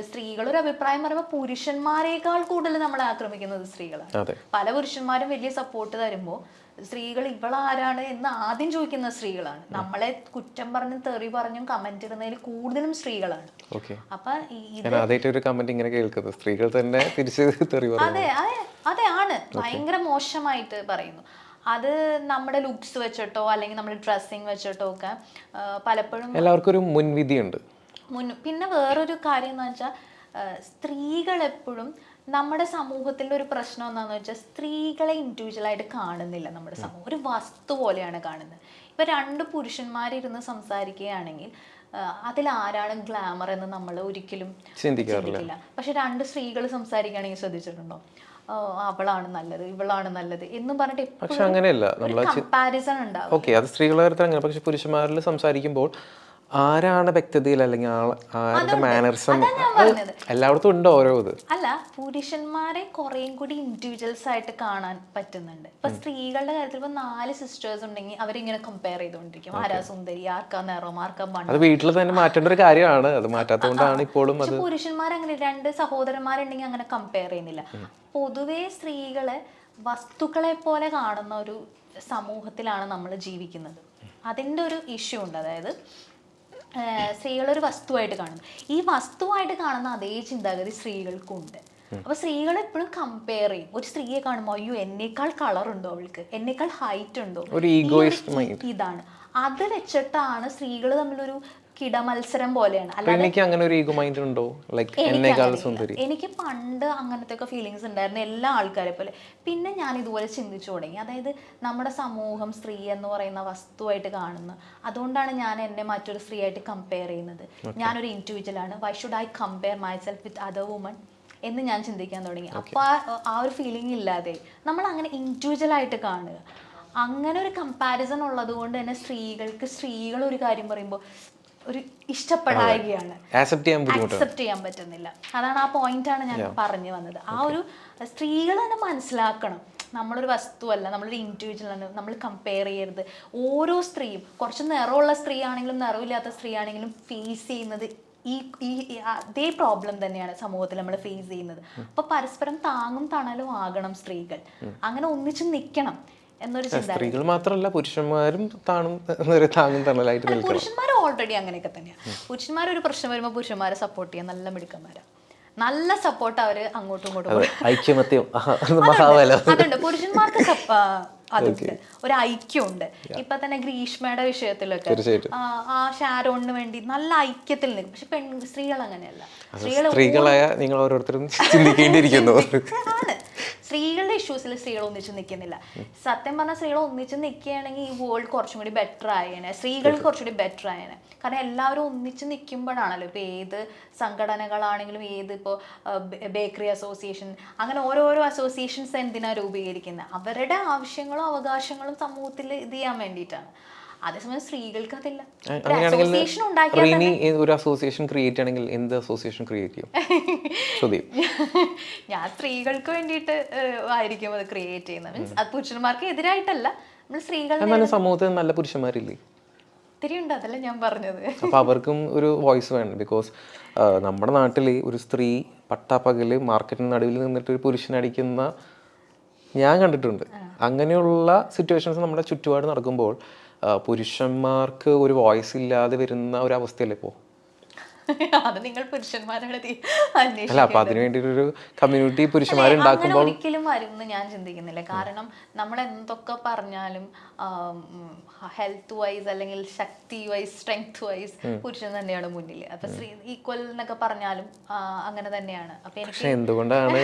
സ്ത്രീകളൊരു അഭിപ്രായം പറയുമ്പോൾ പുരുഷന്മാരെക്കാൾ കൂടുതൽ നമ്മളെ ആക്രമിക്കുന്നത് സ്ത്രീകളാണ്. പല പുരുഷന്മാരും വലിയ സപ്പോർട്ട് തരുമ്പോൾ സ്ത്രീകൾ ഇവളാരാണ് എന്ന് ആദ്യം ചോദിക്കുന്ന സ്ത്രീകളാണ്. നമ്മളെ കുറ്റം പറഞ്ഞും തെറി പറഞ്ഞും കമന്റ് ഇടുന്നതിൽ കൂടുതലും സ്ത്രീകളാണ്. അപ്പൊ സ്ത്രീകൾ തന്നെ അതെ അതെ അതെ ആണ്, ഭയങ്കര മോശമായിട്ട് പറയുന്നു. അത് നമ്മുടെ ലുക്സ് വെച്ചിട്ടോ അല്ലെങ്കിൽ നമ്മുടെ ഡ്രസ്സിങ് വെച്ചിട്ടോ ഒക്കെ പലപ്പോഴും എല്ലാവർക്കും ഒരു മുൻവിധിയുണ്ട്. പിന്നെ വേറൊരു കാര്യം എന്ന് വെച്ചാൽ സ്ത്രീകൾ എപ്പോഴും നമ്മുടെ സമൂഹത്തിൻ്റെ ഒരു പ്രശ്നം എന്താണെന്ന് വെച്ചാൽ സ്ത്രീകളെ ഇൻഡിവിജ്വലായിട്ട് കാണുന്നില്ല. നമ്മുടെ സമൂഹം ഒരു വസ്തു പോലെയാണ് കാണുന്നത്. ഇപ്പം 2 പുരുഷന്മാരിരുന്ന് സംസാരിക്കുകയാണെങ്കിൽ അതിലാരാണ് ഗ്ലാമർ എന്ന് നമ്മൾ ഒരിക്കലും ചിന്തിക്കില്ല. പക്ഷെ 2 സ്ത്രീകൾ സംസാരിക്കുകയാണെങ്കിൽ ശ്രദ്ധിച്ചിട്ടുണ്ടോ, അവളാണ് നല്ലത്, ഇവളാണ് നല്ലത് എന്നും പറഞ്ഞിട്ട് കമ്പാരിസൺ ഉണ്ടാവും. ഓക്കെ, അത് സ്ത്രീകളുടെ കാര്യത്തിൽ അങ്ങനെ. പക്ഷെ പുരുഷന്മാരിൽ സംസാരിക്കുമ്പോൾ ആരാണ് വ്യക്തതയിൽ അല്ലെങ്കിൽ ആരുടെ മാനർസം എല്ലായിടത്തും ഉണ്ടോ ഓരോ ഇത്. അല്ല, പുരുഷന്മാരെ കുറേയും കൂടി ഇൻഡിവിജ്വൽസ് ആയിട്ട് കാണാൻ പറ്റുന്നുണ്ട്. ഇപ്പൊ സ്ത്രീകളുടെ കാര്യത്തിൽ ഇപ്പൊ 4 സിസ്റ്റേഴ്സ് ഉണ്ടെങ്കിൽ അവരിങ്ങനെ കമ്പയർ ചെയ്തുകൊണ്ടിരിക്കും, ആരാ സുന്ദരി, ആർക്കാ നിറം, ആർക്കാ മണ്ണ്. അത് വീട്ടിൽ തന്നെ മാറ്റേണ്ട ഒരു കാര്യമാണ്, അത് മാറ്റാത്തതുകൊണ്ടാണ് ഇപ്പോഴും. പക്ഷെ പുരുഷന്മാർ അങ്ങനെ 2 സഹോദരന്മാരുണ്ടെങ്കിൽ അങ്ങനെ കമ്പയർ ചെയ്യുന്നില്ല. പൊതുവെ സ്ത്രീകളെ വസ്തുക്കളെ പോലെ കാണുന്ന ഒരു സമൂഹത്തിലാണ് നമ്മൾ ജീവിക്കുന്നത്. അതിൻ്റെ ഒരു ഇഷ്യൂ ഉണ്ട്. അതായത് സ്ത്രീകളൊരു വസ്തുവായിട്ട് കാണുന്നു. ഈ വസ്തുവായിട്ട് കാണുന്ന അതേ ചിന്താഗതി സ്ത്രീകൾക്കുണ്ട്. അപ്പൊ സ്ത്രീകൾ എപ്പോഴും കമ്പയർ ചെയ്യും. ഒരു സ്ത്രീയെ കാണുമ്പോൾ അയ്യോ എന്നേക്കാൾ കളർ ഉണ്ടോ അവൾക്ക്, എന്നേക്കാൾ ഹൈറ്റ് ഉണ്ടോ, ഇതാണ്. അത് വെച്ചിട്ടാണ് സ്ത്രീകൾ തമ്മിലൊരു കിടമത്സരം പോലെയാണ്. എനിക്ക് അങ്ങനെ ഒരു ഈഗോ മൈൻഡ് ഉണ്ടോ, ലൈക്ക് എനിക്ക് പണ്ട് അങ്ങനത്തെ ഒക്കെ ഫീലിങ്സ് ഉണ്ടായിരുന്നു എല്ലാ ആൾക്കാരെ പോലെ. പിന്നെ ഞാൻ ഇതുപോലെ ചിന്തിച്ചു തുടങ്ങി. അതായത് നമ്മുടെ സമൂഹം സ്ത്രീ എന്ന് പറയുന്ന വസ്തുവായിട്ട് കാണുന്നു. അതുകൊണ്ടാണ് ഞാൻ എന്നെ മറ്റൊരു സ്ത്രീ ആയിട്ട് കമ്പയർ ചെയ്യുന്നത്. ഞാനൊരു ഇൻഡിവിജ്വൽ ആണ്, why should I compare my self with other woman എന്ന് ഞാൻ ചിന്തിക്കാൻ തുടങ്ങി. അപ്പൊ ആ ഒരു ഫീലിംഗ് ഇല്ലാതെ നമ്മൾ അങ്ങനെ ഇൻഡിവിജ്വൽ ആയിട്ട് കാണുക. അങ്ങനെ ഒരു കമ്പാരിസൺ ഉള്ളത് കൊണ്ട് തന്നെ സ്ത്രീകൾ ഒരു കാര്യം പറയുമ്പോൾ ഒരു ഇഷ്ടപ്പെടായികയാണ്, ആക്സെപ്റ്റ് ചെയ്യാൻ പറ്റുന്നില്ല. അതാണ് ആ പോയിന്റാണ് ഞാൻ പറഞ്ഞു വന്നത്. ആ ഒരു സ്ത്രീകൾ തന്നെ മനസ്സിലാക്കണം, നമ്മളൊരു വസ്തുവല്ല, നമ്മളൊരു ഇൻഡിവിജ്വൽ ആണ്, നമ്മൾ കമ്പയർ ചെയ്യരുത്. ഓരോ സ്ത്രീയും, കുറച്ച് നിറമുള്ള സ്ത്രീ ആണെങ്കിലും നിറമില്ലാത്ത സ്ത്രീ ആണെങ്കിലും ഫേസ് ചെയ്യുന്നത് അതേ പ്രോബ്ലം തന്നെയാണ് സമൂഹത്തിൽ നമ്മൾ ഫേസ് ചെയ്യുന്നത്. അപ്പൊ പരസ്പരം താങ്ങും തണലും ആകണം സ്ത്രീകൾ, അങ്ങനെ ഒന്നിച്ച് നിൽക്കണം എന്നൊരു ചിന്ത. സ്ത്രീകൾ മാത്രമല്ല പുരുഷന്മാരും താങ്ങും തണലായിട്ട് നിൽക്കണം. പുരുഷന്മാർ ഓൾറെഡി അങ്ങനെയൊക്കെ തന്നെയാണ്. പുരുഷന്മാർ ഒരു പ്രശ്നം വരുമ്പോൾ പുരുഷന്മാരെ സപ്പോർട്ട് ചെയ്യാൻ നല്ല മിടുക്കന്മാരാണ്, നല്ല സപ്പോർട്ട് അവര് അങ്ങോട്ടും ഇങ്ങോട്ടും. ഐക്യമത്യം അതുണ്ട് പുരുഷന്മാർക്ക്, അതുണ്ട്, ഒരു ഐക്യമുണ്ട്. ഇപ്പൊ തന്നെ ഗ്രീഷ്മയുടെ വിഷയത്തിലൊക്കെ ആ ഷാരോണിന് വേണ്ടി നല്ല ഐക്യത്തിൽ നിൽക്കും. പക്ഷെ സ്ത്രീകൾ അങ്ങനെയല്ല. സ്ത്രീകളായ നിങ്ങൾ ഓരോരുത്തരും ചിന്തിക്കേണ്ടിയിരിക്കുന്നു. ആണ്, സ്ത്രീകളുടെ ഇഷ്യൂസിൽ സ്ത്രീകൾ ഒന്നിച്ച് നിൽക്കുന്നില്ല. സത്യം പറഞ്ഞാൽ സ്ത്രീകൾ ഒന്നിച്ച് നിൽക്കുകയാണെങ്കിൽ ഈ വേൾഡ് കുറച്ചും കൂടി ബെറ്റർ ആയേനെ, സ്ത്രീകൾ കുറച്ചുകൂടി ബെറ്റർ ആയേനെ. കാരണം എല്ലാവരും ഒന്നിച്ച് നിൽക്കുമ്പോഴാണല്ലോ ഇപ്പോൾ ഏത് സംഘടനകളാണെങ്കിലും, ഏത് ഇപ്പോൾ ബേക്കറി അസോസിയേഷൻ, അങ്ങനെ ഓരോരോ അസോസിയേഷൻസ് എന്തിനാണ് രൂപീകരിക്കുന്നത്? അവരുടെ ആവശ്യങ്ങളും അവകാശങ്ങളും സമൂഹത്തിൽ ഇത് ചെയ്യാൻ വേണ്ടിയിട്ടാണ്. അതേസമയം സ്ത്രീകൾക്ക് അതില്ല. ഒരു അസോസിയേഷൻ ക്രിയേറ്റ് ചെയ്യണമെങ്കിൽ എന്ത് അസോസിയേഷൻ ക്രിയേറ്റ് ചെയ്യും? ഞാൻ സ്ത്രീകൾക്ക് വേണ്ടിയിട്ട് ആയിരിക്കും അത് ക്രിയേറ്റ് ചെയ്യുന്നത്. മീൻസ് അത് പുരുഷന്മാർക്ക് എതിരായിട്ടല്ല, നമ്മൾ സ്ത്രീകൾ. സമൂഹത്തിൽ നല്ല പുരുഷന്മാരില്ലേ? ഒത്തിരിയുണ്ട്, അതല്ല ഞാൻ പറഞ്ഞത്. അപ്പൊ അവർക്കും ഒരു വോയിസ് വേണം. ബിക്കോസ് നമ്മുടെ നാട്ടിൽ ഒരു സ്ത്രീ പട്ടാപ്പകല് മാർക്കറ്റിന് നടുവിൽ നിന്നിട്ട് ഒരു പുരുഷനടിക്കുന്ന ഞാൻ കണ്ടിട്ടുണ്ട്. അങ്ങനെയുള്ള സിറ്റുവേഷൻസ് നമ്മുടെ ചുറ്റുപാട് നടക്കുമ്പോൾ പുരുഷന്മാർക്ക് ഒരു വോയിസ് ഇല്ലാതെ വരുന്ന ഒരു അവസ്ഥയല്ലേ ഇപ്പോൾ? അത് നിങ്ങൾ പുരുഷന്മാരാണ് അല്ല അപ്പൊ അതിനു വേണ്ടി ഒരു കമ്മ്യൂണിറ്റി പുരുഷന്മാരുണ്ടാക്കുമ്പോൾ ഒരിക്കലും വരും എന്ന് ഞാൻ ചിന്തിക്കുന്നില്ല. കാരണം നമ്മൾ എന്തൊക്കെ പറഞ്ഞാലും ഹെൽത്ത് വൈസ് അല്ലെങ്കിൽ ശക്തി വൈസ് സ്ട്രെങ്ത് വൈസ് പുരുഷൻ തന്നെയാണ് മുന്നിൽ. അപ്പൊ സ്ത്രീ ഈക്വൽ എന്നൊക്കെ പറഞ്ഞാലും അങ്ങനെ തന്നെയാണ്. അപ്പൊ പക്ഷെ എന്തുകൊണ്ടാണ്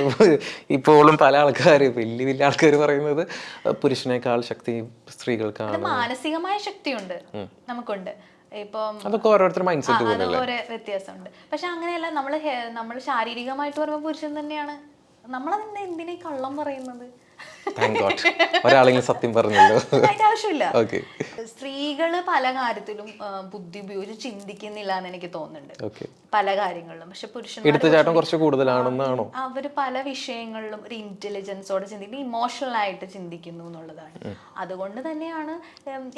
ഇപ്പോഴും പല ആൾക്കാർ വലിയ വലിയ ആൾക്കാർ പറയുന്നത് പുരുഷനേക്കാൾ ശക്തി സ്ത്രീകൾക്കാണ്? മാനസികമായ ശക്തിയുണ്ട്, നമുക്കുണ്ട്. ഇപ്പം അതൊക്കെ ഓരോരുത്തർ മൈൻഡ് സെറ്റ് പോലെ ഓരോ വ്യത്യാസമുണ്ട്. പക്ഷെ അങ്ങനെയല്ല, നമ്മൾ ശാരീരികമായിട്ട് പറയുമ്പോൾ പുരുഷൻ തന്നെയാണ്. നമ്മളതിന്റെ എന്തിനാ കള്ളം പറയുന്നത്? ഒരാളെങ്കിലും സത്യം പറഞ്ഞല്ലോ. അതിന്റെ ആവശ്യമില്ല. ഓക്കെ, സ്ത്രീകള് പല കാര്യത്തിലും ബുദ്ധി ഉപയോഗിച്ച് ചിന്തിക്കുന്നില്ല എന്ന് എനിക്ക് തോന്നുന്നുണ്ട്, പല കാര്യങ്ങളിലും. പക്ഷെ പുരുഷന്മാർ കുറച്ച് കൂടുതലാണെന്നാണോ? അവര് പല വിഷയങ്ങളിലും ഒരു ഇന്റലിജൻസോടെ ചിന്തിക്കുന്നു, ഇമോഷണൽ ആയിട്ട് ചിന്തിക്കുന്നു എന്നുള്ളതാണ്. അതുകൊണ്ട് തന്നെയാണ്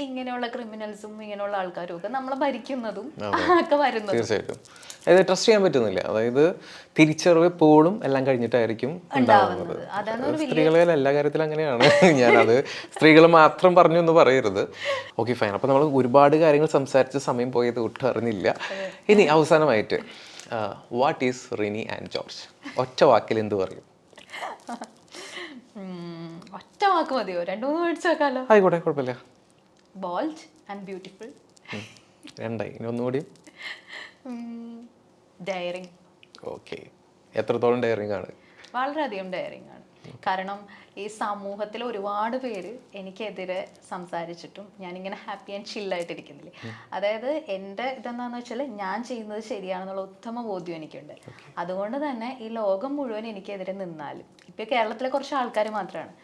ഇങ്ങനെയുള്ള ക്രിമിനൽസും ഇങ്ങനെയുള്ള ആൾക്കാരും ഒക്കെ നമ്മളെ ഭരിക്കുന്നതും ഒക്കെ വരുന്നത്. തീർച്ചയായിട്ടും അതായത് ട്രസ്റ്റ് ചെയ്യാൻ പറ്റുന്നില്ല. അതായത് തിരിച്ചറിവ് എപ്പോഴും എല്ലാം കഴിഞ്ഞിട്ടായിരിക്കും ഉണ്ടാവുന്നത്. സ്ത്രീകളെ എല്ലാ കാര്യത്തിലും അങ്ങനെയാണ്. ഞാനത് സ്ത്രീകൾ മാത്രം പറഞ്ഞു എന്ന് പറയരുത്. Okay fine. അപ്പോൾ നമ്മൾ ഒരുപാട് കാര്യങ്ങൾ സംസാരിച്ച സമയം പോയത് ഒട്ടും അറിഞ്ഞില്ല. ഇനി അവസാനമായിട്ട് what is Rini and George? ഒറ്റ വാക്കിൽ എന്ത് പറയും? ഒറ്റ വാക്ക് മതിയോ? 2-3 വേർഡ്സ് വെക്കാലോ? ആയിക്കോട്ടെ, കുഴപ്പമില്ല. Bold and beautiful. രണ്ടായി. ഇനി ഒന്നുകൂടി. ഡയറിങ്. ഓക്കെ. എത്രത്തോളം ഡയറിങ് ആണ്? വളരെയധികം ഡയറിങ് ആണ്. കാരണം ഈ സമൂഹത്തിൽ ഒരുപാട് പേര് എനിക്കെതിരെ സംസാരിച്ചിട്ടും ഞാനിങ്ങനെ ഹാപ്പി ആൻഡ് ചില്ലായിട്ടിരിക്കുന്നില്ലേ. അതായത് എൻ്റെ ഇതെന്താണെന്ന് വെച്ചാൽ ഞാൻ ചെയ്യുന്നത് ശരിയാണെന്നുള്ള ഉത്തമ ബോധ്യം എനിക്കുണ്ട്. അതുകൊണ്ട് തന്നെ ഈ ലോകം മുഴുവൻ എനിക്കെതിരെ നിന്നാലും, ഇപ്പോൾ കേരളത്തിലെ കുറച്ച് ആൾക്കാർ മാത്രമാണ്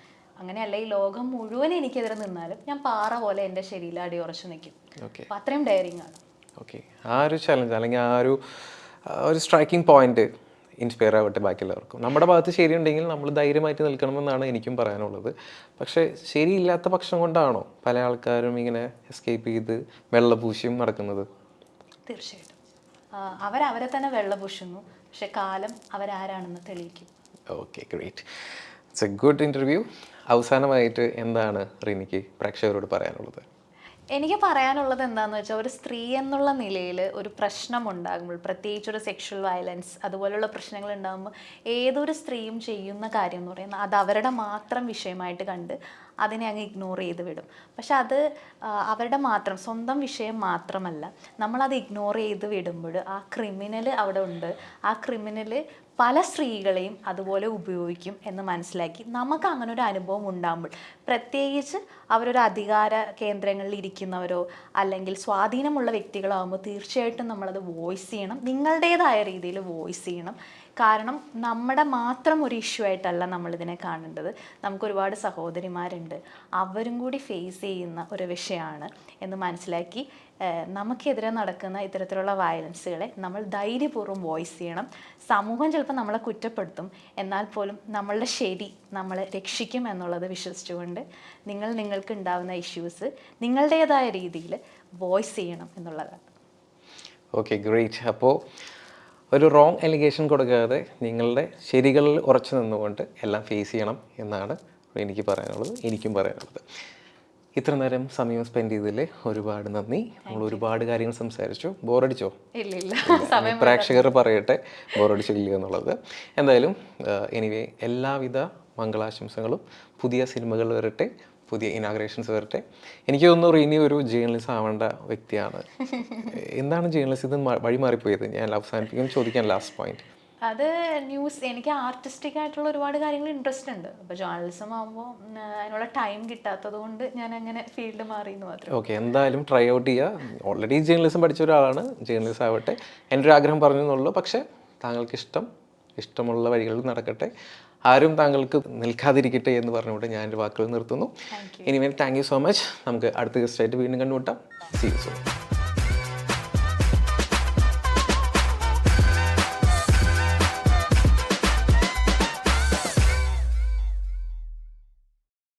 അങ്ങനെയല്ല, ഈ ലോകം മുഴുവൻ എനിക്കെതിരെ നിന്നാലും ഞാൻ പാറ പോലെ എൻ്റെ ശരിയിൽ അടിയുറച്ച് നിൽക്കും. അപ്പം അത്രയും ഡയറിങ് ആണ്. ഓക്കെ. ആ ഒരു ചലഞ്ച് അല്ലെങ്കിൽ ആ ഒരു സ്ട്രൈക്കിംഗ് പോയിന്റ് ഇൻസ്പയർ ആവട്ടെ ബാക്കിയുള്ളവർക്കും. നമ്മുടെ ഭാഗത്ത് ശരിയുണ്ടെങ്കിൽ നമ്മൾ ധൈര്യമായിട്ട് നിൽക്കണമെന്നാണ് എനിക്കും പറയാനുള്ളത്. പക്ഷേ ശരിയില്ലാത്ത പക്ഷം കൊണ്ടാണോ പല ആൾക്കാരും ഇങ്ങനെ എസ്കേപ്പ് ചെയ്ത് വെള്ളപൂശിയും നടക്കുന്നത്? തീർച്ചയായിട്ടും അവരവരെ തന്നെ വെള്ളപൂശുന്നു. പക്ഷെ കാലം അവരാരാണെന്ന് തെളിയിക്കും. Okay, great. It's A good interview. അവസാനമായിട്ട് എന്താണ് റിനിക്ക് പ്രേക്ഷകരോട് പറയാനുള്ളത്? എനിക്ക് പറയാനുള്ളത് എന്താണെന്ന് വെച്ചാൽ, ഒരു സ്ത്രീ എന്നുള്ള നിലയിൽ ഒരു പ്രശ്നം ഉണ്ടാകുമ്പോൾ, പ്രത്യേകിച്ച് ഒരു സെക്ഷൽ വയലൻസ് അതുപോലുള്ള പ്രശ്നങ്ങൾ ഉണ്ടാകുമ്പോൾ, ഏതൊരു സ്ത്രീയും ചെയ്യുന്ന കാര്യം എന്ന് പറയുന്നത് അത് അവരുടെ മാത്രം വിഷയമായിട്ട് കണ്ട് അതിനെ അങ്ങ് ഇഗ്നോർ ചെയ്ത് വിടും. പക്ഷെ അത് അവരുടെ മാത്രം സ്വന്തം വിഷയം മാത്രമല്ല. നമ്മളത് ഇഗ്നോർ ചെയ്ത് വിടുമ്പോൾ ആ ക്രിമിനൽ അവിടെ ഉണ്ട്. ആ ക്രിമിനൽ പല സ്ത്രീകളെയും അതുപോലെ ഉപയോഗിക്കും എന്ന് മനസ്സിലാക്കി നമുക്ക് അങ്ങനെ ഒരു അനുഭവം ഉണ്ടാകുമ്പോൾ, പ്രത്യേകിച്ച് അവരൊരു അധികാര കേന്ദ്രങ്ങളിൽ ഇരിക്കുന്നവരോ അല്ലെങ്കിൽ സ്വാധീനമുള്ള വ്യക്തികളാകുമ്പോൾ തീർച്ചയായിട്ടും നമ്മളത് വോയിസ് ചെയ്യണം, നിങ്ങളുടേതായ രീതിയിൽ വോയിസ് ചെയ്യണം. കാരണം നമ്മുടെ മാത്രം ഒരു ഇഷ്യൂ ആയിട്ടല്ല നമ്മളിതിനെ കാണേണ്ടത്. നമുക്കൊരുപാട് സഹോദരിമാരുണ്ട്, അവരും കൂടി ഫേസ് ചെയ്യുന്ന ഒരു വിഷയമാണ് എന്ന് മനസ്സിലാക്കി നമുക്കെതിരെ നടക്കുന്ന ഇത്തരത്തിലുള്ള വയലൻസുകളെ നമ്മൾ ധൈര്യപൂർവ്വം വോയിസ് ചെയ്യണം. സമൂഹം ചിലപ്പോൾ നമ്മളെ കുറ്റപ്പെടുത്തും, എന്നാൽ പോലും നമ്മളുടെ ശരി നമ്മളെ രക്ഷിക്കും എന്നുള്ളത് വിശ്വസിച്ചുകൊണ്ട് നിങ്ങൾക്ക് ഉണ്ടാകുന്ന ഇഷ്യൂസ് നിങ്ങളുടേതായ രീതിയിൽ വോയിസ് ചെയ്യണം എന്നുള്ളതാണ്. Okay, great. അപ്പോൾ ഒരു റോങ് അലിഗേഷൻ കൊടുക്കാതെ നിങ്ങളുടെ ശരികളിൽ ഉറച്ചു നിന്നുകൊണ്ട് എല്ലാം ഫേസ് ചെയ്യണം എന്നാണ് എനിക്ക് പറയാനുള്ളത്, എനിക്കും പറയാനുള്ളത്. ഇത്ര നേരം സമയം സ്പെൻഡ് ചെയ്തതിൽ ഒരുപാട് നന്ദി. നമ്മൾ ഒരുപാട് കാര്യങ്ങൾ സംസാരിച്ചു. ബോറടിച്ചോ? ഇല്ല. പ്രേക്ഷകർ പറയട്ടെ ബോറടിച്ചില്ല എന്നുള്ളത്. എന്തായാലും എനിവേ എല്ലാവിധ മംഗളാശംസകളും. പുതിയ സിനിമകൾ വരട്ടെ, പുതിയ ഇനാഗ്രേഷൻസ് വരട്ടെ. എനിക്ക് തോന്നുന്നു റിനി ഒരു ജേർണലിസ്റ്റ് ആവേണ്ട വ്യക്തിയാണ്. എന്താണ് ജേർണലിസ്റ്റ്? ഇത് വഴി മാറിപ്പോയത്. ഞാൻ അവസാനിപ്പിക്കും ചോദിക്കാൻ ലാസ്റ്റ് പോയിന്റ്. അത് ന്യൂസ്, എനിക്ക് ആർട്ടിസ്റ്റിക് ആയിട്ടുള്ള ഒരുപാട് കാര്യങ്ങൾ ഇൻട്രസ്റ്റ് ഉണ്ട്. അപ്പോൾ ജേർണലിസം ആകുമ്പോൾ അതിനുള്ള ടൈം കിട്ടാത്തത് കൊണ്ട് ഞാൻ അങ്ങനെ ഫീൽഡ് മാറിയെന്ന് മാത്രം. ഓക്കെ, എന്തായാലും ട്രൈ ഔട്ട് ചെയ്യുക. ഓൾറെഡി ജേർണലിസം പഠിച്ച ഒരാളാണ്, ജേർണലിസ്റ്റ് ആവട്ടെ. എൻ്റെ ഒരു ആഗ്രഹം പറഞ്ഞു എന്നുള്ളൂ. പക്ഷേ താങ്കൾക്ക് ഇഷ്ടമുള്ള വഴികളിൽ നടക്കട്ടെ, ആരും താങ്കൾക്ക് നിൽക്കാതിരിക്കട്ടെ എന്ന് പറഞ്ഞുകൊണ്ട് ഞാൻ എൻ്റെ വാക്കുകൾ നിർത്തുന്നു. ഇനി താങ്ക് യു സോ മച്ച്. നമുക്ക് അടുത്ത ഗസ്റ്റായിട്ട് വീണ്ടും കണ്ടുമുട്ടാം. See you soon.